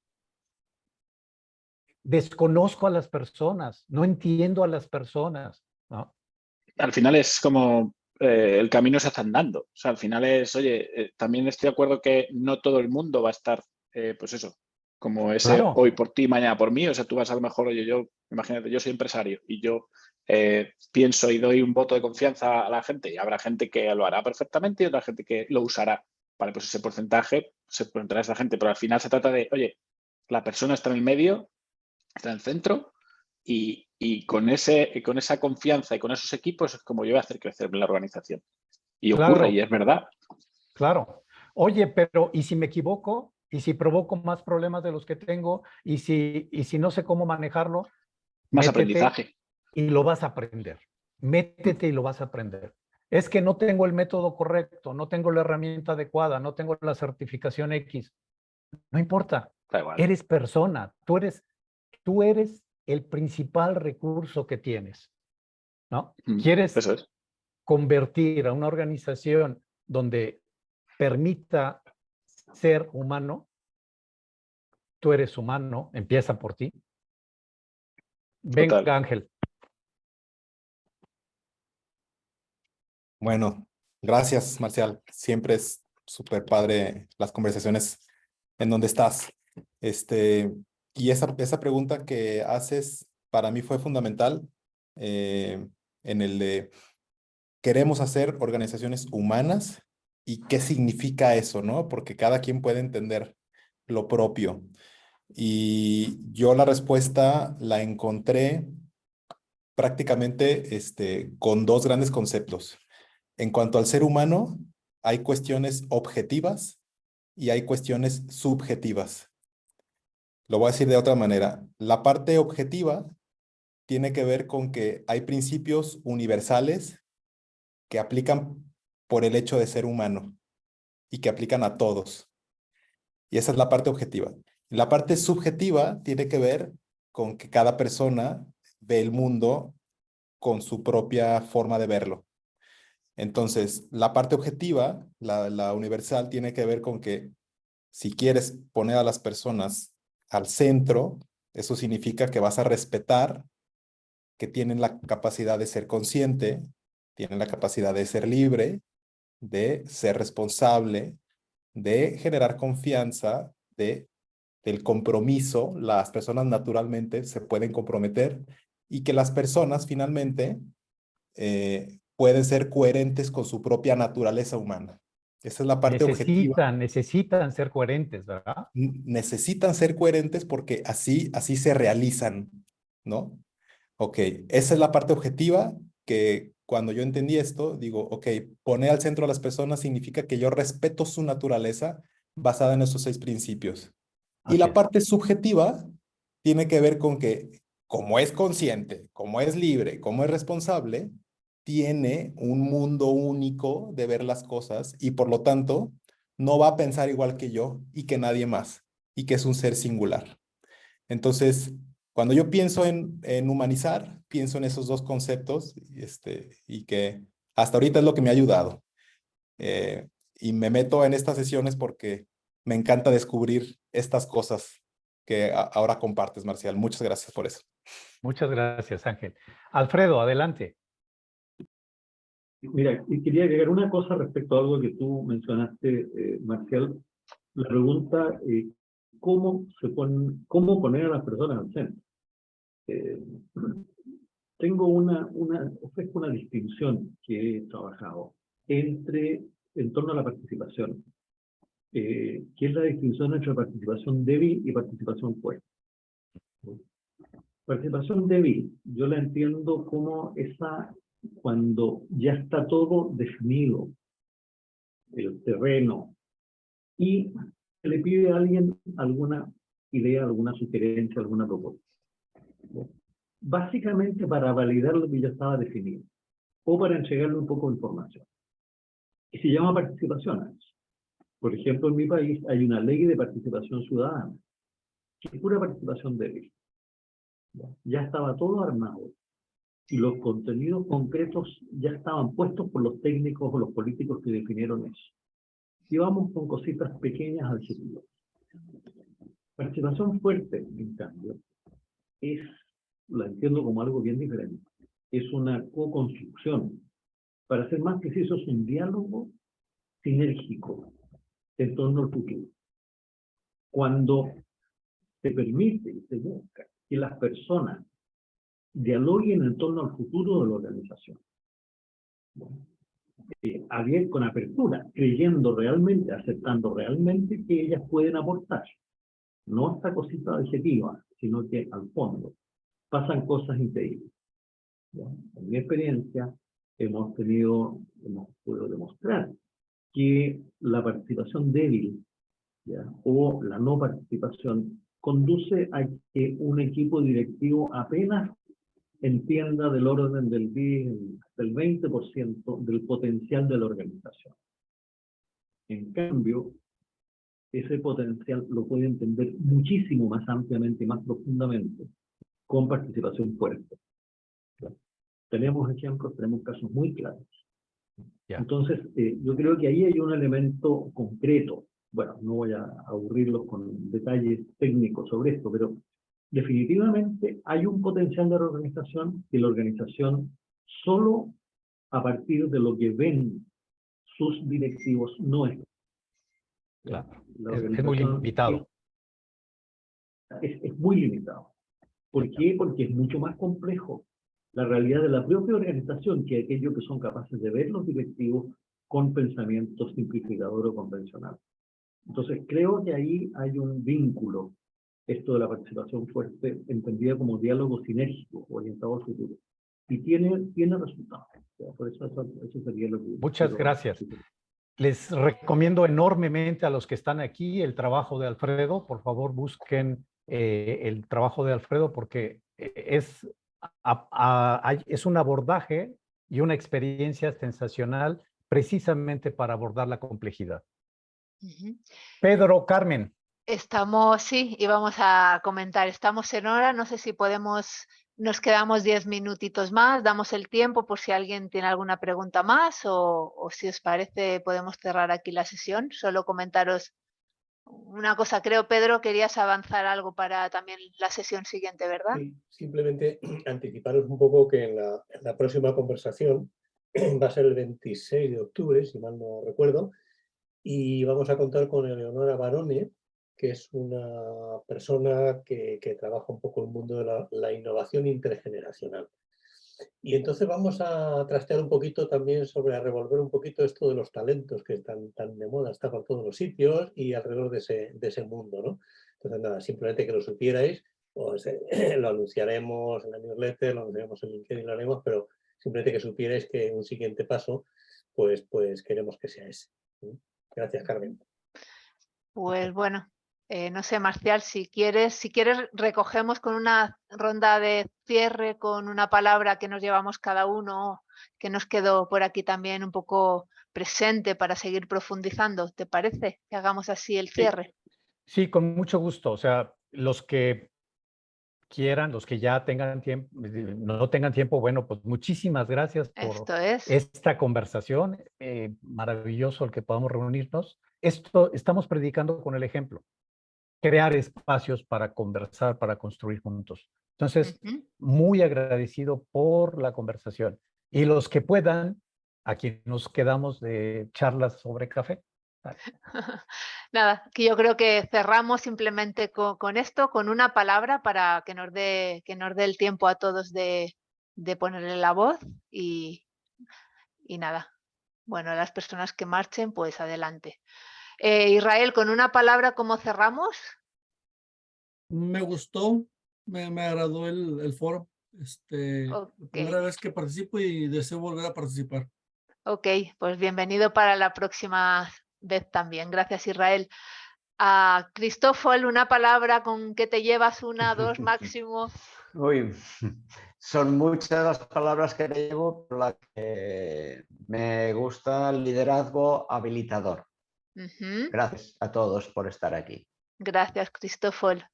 desconozco a las personas, no entiendo a las personas, ¿no? Al final es como el camino se está andando. O sea, al final es, oye, también estoy de acuerdo que no todo el mundo va a estar, pues eso, como ese hoy por ti, mañana por mí. O sea, tú vas a lo mejor, oye, imagínate, yo soy empresario y yo pienso y doy un voto de confianza a la gente y habrá gente que lo hará perfectamente y otra gente que lo usará. Vale, pues ese porcentaje se preguntará a esa gente, pero al final se trata de, oye, la persona está en el medio, está en el centro y con esa confianza y con esos equipos es como yo voy a hacer crecer la organización. Y ocurre, y es verdad. Claro. Oye, pero ¿y si me equivoco? ¿Y si provoco más problemas de los que tengo? ¿Y si no sé cómo manejarlo? Más aprendizaje. Y lo vas a aprender. Métete y lo vas a aprender. Es que no tengo el método correcto, no tengo la herramienta adecuada, no tengo la certificación X. No importa. Eres persona. Tú eres el principal recurso que tienes, ¿no? ¿Quieres convertir a una organización donde permita ser humano? Tú eres humano, empieza por ti. Venga, Ángel. Bueno, gracias, Marcial. Siempre es súper padre las conversaciones en donde estás. Y esa pregunta que haces para mí fue fundamental en el de queremos hacer organizaciones humanas y qué significa eso, ¿no? Porque cada quien puede entender lo propio. Y yo la respuesta la encontré prácticamente con dos grandes conceptos. En cuanto al ser humano, hay cuestiones objetivas y hay cuestiones subjetivas. Lo voy a decir de otra manera. La parte objetiva tiene que ver con que hay principios universales que aplican por el hecho de ser humano y que aplican a todos. Y esa es la parte objetiva. La parte subjetiva tiene que ver con que cada persona ve el mundo con su propia forma de verlo. Entonces, la parte objetiva, la universal, tiene que ver con que si quieres poner a las personas al centro, eso significa que vas a respetar que tienen la capacidad de ser consciente, tienen la capacidad de ser libre, de ser responsable, de generar confianza, del compromiso. Las personas naturalmente se pueden comprometer y que las personas finalmente pueden ser coherentes con su propia naturaleza humana. Esa es la parte objetiva. Necesitan ser coherentes, ¿verdad? Necesitan ser coherentes porque así se realizan, ¿no? Ok, esa es la parte objetiva que cuando yo entendí esto, digo, ok, poner al centro a las personas significa que yo respeto su naturaleza basada en esos 6 principios. Y la parte subjetiva tiene que ver con que, como es consciente, como es libre, como es responsable, tiene un mundo único de ver las cosas y por lo tanto no va a pensar igual que yo y que nadie más, y que es un ser singular. Entonces, cuando yo pienso en humanizar, pienso en esos 2 conceptos y que hasta ahorita es lo que me ha ayudado. Y me meto en estas sesiones porque me encanta descubrir estas cosas que ahora compartes, Marcial. Muchas gracias por eso. Muchas gracias, Ángel. Alfredo, adelante. Mira, y quería agregar una cosa respecto a algo que tú mencionaste, Marcial. La pregunta, ¿cómo poner a las personas al centro? Ofrezco una distinción que he trabajado en torno a la participación, que es la distinción entre participación débil y participación fuerte. Participación débil, yo la entiendo como cuando ya está todo definido, el terreno, y se le pide a alguien alguna idea, alguna sugerencia, alguna propuesta. Básicamente para validar lo que ya estaba definido, o para entregarle un poco de información. Y se llama participación a eso. Por ejemplo, en mi país hay una ley de participación ciudadana, que es pura participación débil. Ya estaba todo armado, y los contenidos concretos ya estaban puestos por los técnicos o los políticos que definieron eso. Y vamos con cositas pequeñas adjetivas. Participación fuerte, en cambio, la entiendo como algo bien diferente. Es una co-construcción. Para ser más preciso, es un diálogo sinérgico en torno al futuro. Cuando se permite y se busca que las personas dialoguen en torno al futuro de la organización. Con apertura, creyendo realmente, aceptando realmente que ellas pueden aportar. No esta cosita adjetiva, sino que al fondo pasan cosas increíbles. En mi experiencia, hemos podido demostrar que la participación débil o la no participación conduce a que un equipo directivo apenas entienda del orden del 10, del 20% del potencial de la organización. En cambio, ese potencial lo puede entender muchísimo más ampliamente y más profundamente con participación fuerte. Tenemos ejemplos, tenemos casos muy claros. Entonces, yo creo que ahí hay un elemento concreto. Bueno, no voy a aburrirlos con detalles técnicos sobre esto, pero definitivamente hay un potencial de la organización y la organización solo a partir de lo que ven sus directivos no es. Claro, es muy limitado. Es muy limitado. ¿Por qué? Porque es mucho más complejo la realidad de la propia organización que aquellos que son capaces de ver los directivos con pensamiento simplificador o convencional. Entonces, creo que ahí hay un vínculo, esto de la participación fuerte, entendida como diálogo sinérgico, orientado al futuro. Y tiene resultados. Por eso sería lo que... Muchas gracias. Les recomiendo enormemente a los que están aquí el trabajo de Alfredo. Por favor, busquen el trabajo de Alfredo porque es un abordaje y una experiencia sensacional precisamente para abordar la complejidad. Pedro, Carmen. Sí, íbamos a comentar, estamos en hora, no sé si nos quedamos 10 minutitos más, damos el tiempo por si alguien tiene alguna pregunta más o si os parece podemos cerrar aquí la sesión. Solo comentaros una cosa, creo, Pedro, querías avanzar algo para también la sesión siguiente, ¿verdad? Sí, simplemente anticiparos un poco que en la próxima conversación va a ser el 26 de octubre, si mal no recuerdo, y vamos a contar con Eleonora Barone, que es una persona que trabaja un poco en el mundo de la innovación intergeneracional. Y entonces vamos a trastear un poquito también a revolver un poquito esto de los talentos que están tan de moda, está por todos los sitios y alrededor de ese mundo, ¿no? Entonces nada, simplemente que lo supierais, lo anunciaremos en la newsletter, lo anunciaremos en LinkedIn, lo haremos, pero simplemente que supierais que un siguiente paso, pues queremos que sea ese. Gracias, Carmen. Pues bueno, no sé, Marcial, si quieres recogemos con una ronda de cierre, con una palabra que nos llevamos cada uno, que nos quedó por aquí también un poco presente para seguir profundizando. ¿Te parece que hagamos así el cierre? Sí, con mucho gusto. O sea, los que quieran, los que ya tengan tiempo, no tengan tiempo, bueno, pues muchísimas gracias por Esto es. esta conversación. Maravilloso el que podamos reunirnos. Estamos predicando con el ejemplo. Crear espacios para conversar, para construir juntos. Entonces, muy agradecido por la conversación. Y los que puedan, aquí nos quedamos de charlas sobre café. Nada, que yo creo que cerramos simplemente con esto, con una palabra para que nos dé el tiempo a todos de ponerle la voz y nada. Bueno, las personas que marchen, pues adelante. Israel, con una palabra, ¿cómo cerramos? Me gustó, me agradó el foro. La primera vez que participo y deseo volver a participar. Ok, pues bienvenido para la próxima vez también. Gracias, Israel. A Cristófol, una palabra con que te llevas, 1, 2 máximo. Uy, son muchas las palabras que me llevo, pero la que me gusta el liderazgo habilitador. Gracias a todos por estar aquí. Gracias, Cristófol.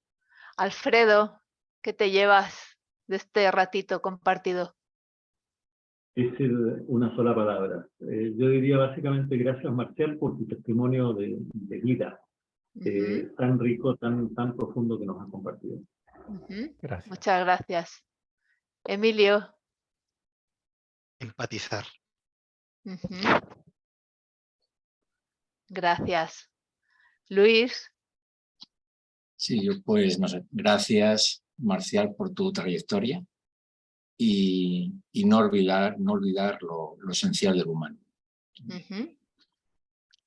Alfredo, ¿qué te llevas de este ratito compartido? Es una sola palabra. Yo diría básicamente gracias, Marcial, por tu testimonio de vida, tan rico, tan profundo que nos has compartido. Gracias. Muchas gracias. Emilio. Empatizar. Gracias. Luis. Sí, yo pues, no sé, gracias, Marcial, por tu trayectoria y no olvidar lo esencial del humano.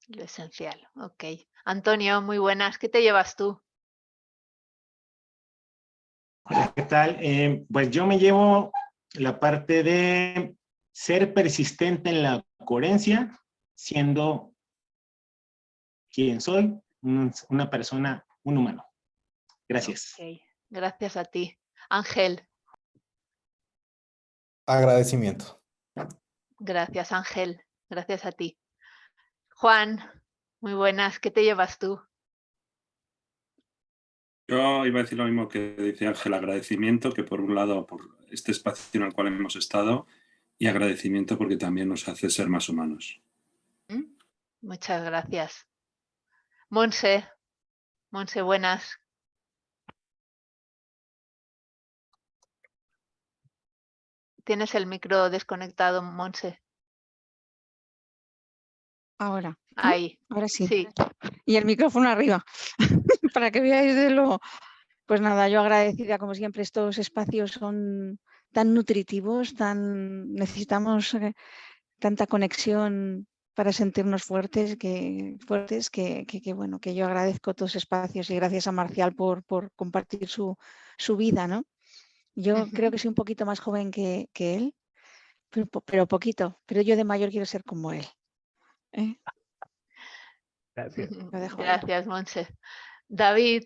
Lo esencial, ok. Antonio, muy buenas. ¿Qué te llevas tú? Hola, ¿qué tal? Pues yo me llevo la parte de ser persistente en la coherencia, siendo quien soy, una persona, un humano. Gracias. Okay. Gracias a ti. Ángel. Agradecimiento. Gracias, Ángel. Gracias a ti. Juan, muy buenas. ¿Qué te llevas tú? Yo iba a decir lo mismo que dice Ángel, agradecimiento, que por un lado por este espacio en el cual hemos estado, y agradecimiento porque también nos hace ser más humanos. Muchas gracias. Monse, buenas. Tienes el micro desconectado, Monse. Ahora. ¿No? Ahí. Ahora sí. Sí. Y el micrófono arriba. Para que veáis de lo... Pues nada, yo agradecida como siempre. Estos espacios son tan nutritivos, necesitamos tanta conexión para sentirnos fuertes que bueno, que yo agradezco todos los espacios y gracias a Marcial por compartir su vida, ¿no? Yo creo que soy un poquito más joven que él, pero poquito, pero yo de mayor quiero ser como él. Gracias. Gracias, Monse. David.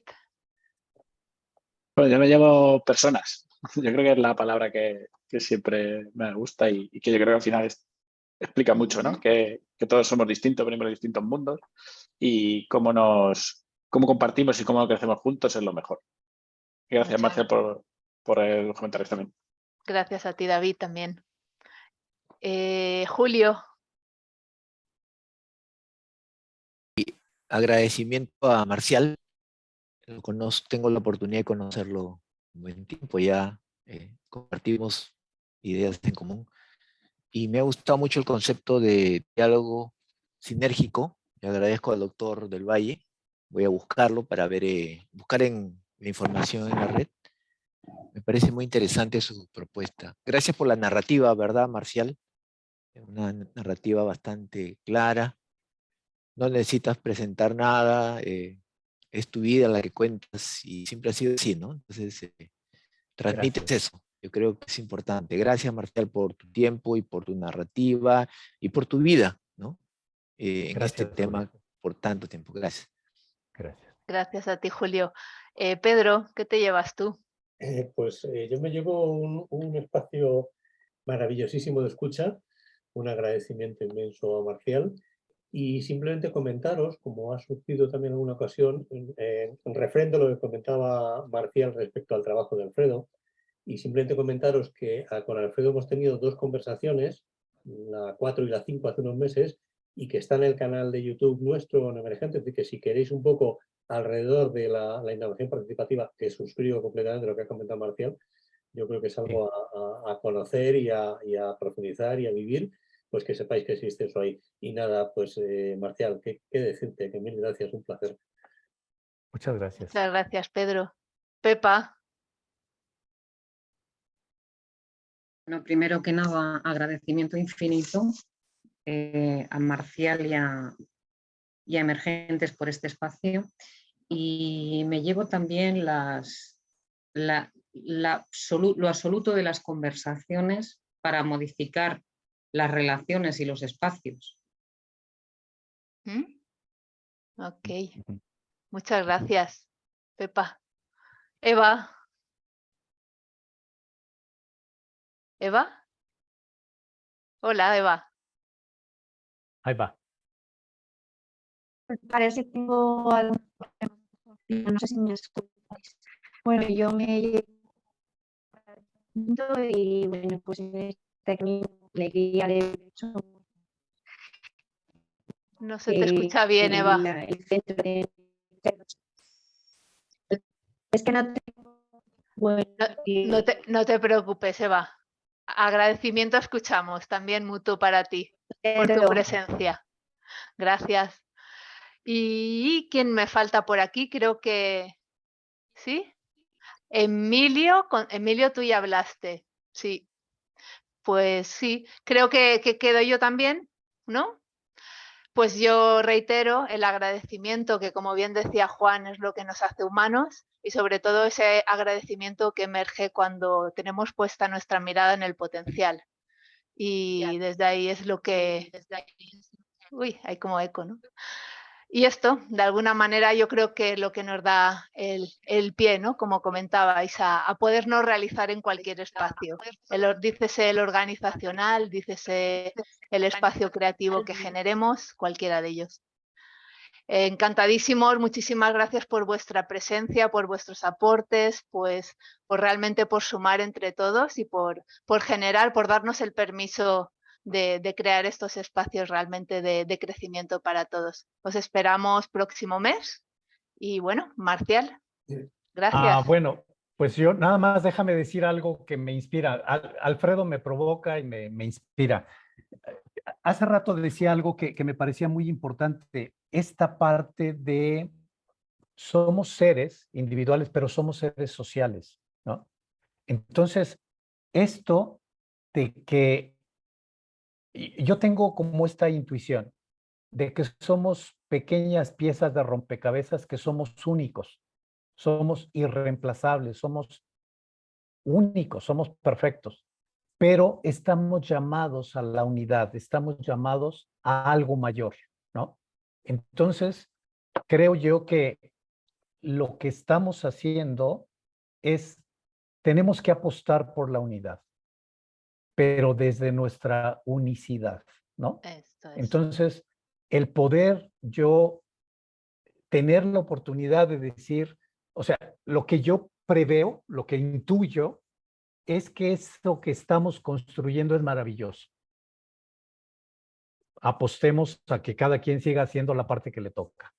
Bueno, yo me llevo personas. Yo creo que es la palabra que siempre me gusta y que yo creo que al final explica mucho, ¿no? Que todos somos distintos, venimos de distintos mundos y cómo compartimos y cómo crecemos juntos es lo mejor. Y gracias, Marcia, por el comentario también. Gracias a ti, David, también. Julio. Agradecimiento a Marcial. Tengo la oportunidad de conocerlo un buen tiempo ya. Compartimos ideas en común. Y me ha gustado mucho el concepto de diálogo sinérgico. Le agradezco al doctor Del Valle. Voy a buscarlo para buscar la información en la red. Me parece muy interesante su propuesta. Gracias por la narrativa, ¿verdad, Marcial? Una narrativa bastante clara. No necesitas presentar nada. Es tu vida la que cuentas y siempre ha sido así, ¿no? Entonces, transmites eso. Yo creo que es importante. Gracias, Marcial, por tu tiempo y por tu narrativa y por tu vida, ¿no? En este tema por tanto tiempo. Gracias. Gracias. Gracias a ti, Julio. Pedro, ¿qué te llevas tú? Pues yo me llevo un espacio maravillosísimo de escucha, un agradecimiento inmenso a Marcial y simplemente comentaros, como ha surgido también en alguna ocasión, refrendo lo que comentaba Marcial respecto al trabajo de Alfredo, y simplemente comentaros que con Alfredo hemos tenido 2 conversaciones, la 4 y la 5 hace unos meses, y que está en el canal de YouTube nuestro en Emergente, así que si queréis un poco alrededor de la innovación participativa, que suscribo completamente lo que ha comentado Marcial, yo creo que es algo a conocer y a profundizar y a vivir, pues que sepáis que existe eso ahí. Y nada, pues Marcial, ¿qué decirte? Que mil gracias, un placer. Muchas gracias. Muchas gracias, Pedro. Pepa. Bueno, primero que nada, agradecimiento infinito a Marcial y a Emergentes por este espacio. Y me llevo también lo absoluto de las conversaciones para modificar las relaciones y los espacios. Ok. Muchas gracias, Pepa. Eva. ¿Eva? Hola, Eva. Ahí va. Parece que tengo algo, no sé si me escucháis. Bueno, yo me llevo y bueno, pues le guía de hecho. No se te escucha bien, Eva. El centro es que no tengo... Bueno, no te preocupes, Eva. Agradecimiento escuchamos, también mutuo para ti, por tu presencia. Gracias. ¿Y quién me falta por aquí? Creo que... ¿Sí? Emilio, Emilio, tú ya hablaste. Sí. Pues sí, creo que quedo yo también, ¿no? Pues yo reitero el agradecimiento que, como bien decía Juan, es lo que nos hace humanos y sobre todo ese agradecimiento que emerge cuando tenemos puesta nuestra mirada en el potencial. Y desde ahí es lo que... Uy, hay como eco, ¿no? Y esto, de alguna manera, yo creo que lo que nos da el pie, ¿no? Como comentabais, a podernos realizar en cualquier espacio. Dícese el organizacional, dícese el espacio creativo que generemos, cualquiera de ellos. Encantadísimos, muchísimas gracias por vuestra presencia, por vuestros aportes, pues por realmente por sumar entre todos y por generar, por darnos el permiso de crear estos espacios realmente de crecimiento para todos. Os esperamos próximo mes y bueno, Marcial, gracias. Bueno, pues yo nada más déjame decir algo que me inspira. Alfredo me provoca y me inspira. Hace rato decía algo que me parecía muy importante, esta parte de somos seres individuales, pero somos seres sociales, ¿no? Entonces, esto de que yo tengo como esta intuición de que somos pequeñas piezas de rompecabezas, que somos únicos, somos irreemplazables, somos únicos, somos perfectos, pero estamos llamados a la unidad, estamos llamados a algo mayor, ¿no? Entonces, creo yo que lo que estamos haciendo es, tenemos que apostar por la unidad, pero desde nuestra unicidad, ¿no? Entonces, el poder yo tener la oportunidad de decir, o sea, lo que yo preveo, lo que intuyo, es que esto que estamos construyendo es maravilloso. Apostemos a que cada quien siga haciendo la parte que le toca.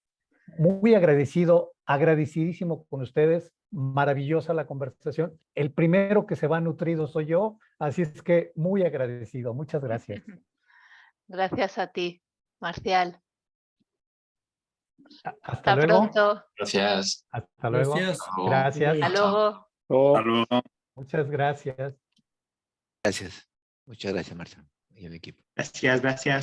Muy agradecido, agradecidísimo con ustedes, maravillosa la conversación. El primero que se va nutrido soy yo, así es que muy agradecido. Muchas gracias. Gracias a ti, Marcial. Hasta luego. Pronto. Gracias. Hasta luego. Gracias. Gracias. Hasta luego. Hasta luego. Muchas gracias. Gracias. Muchas gracias, Marcial y el equipo. Gracias, gracias.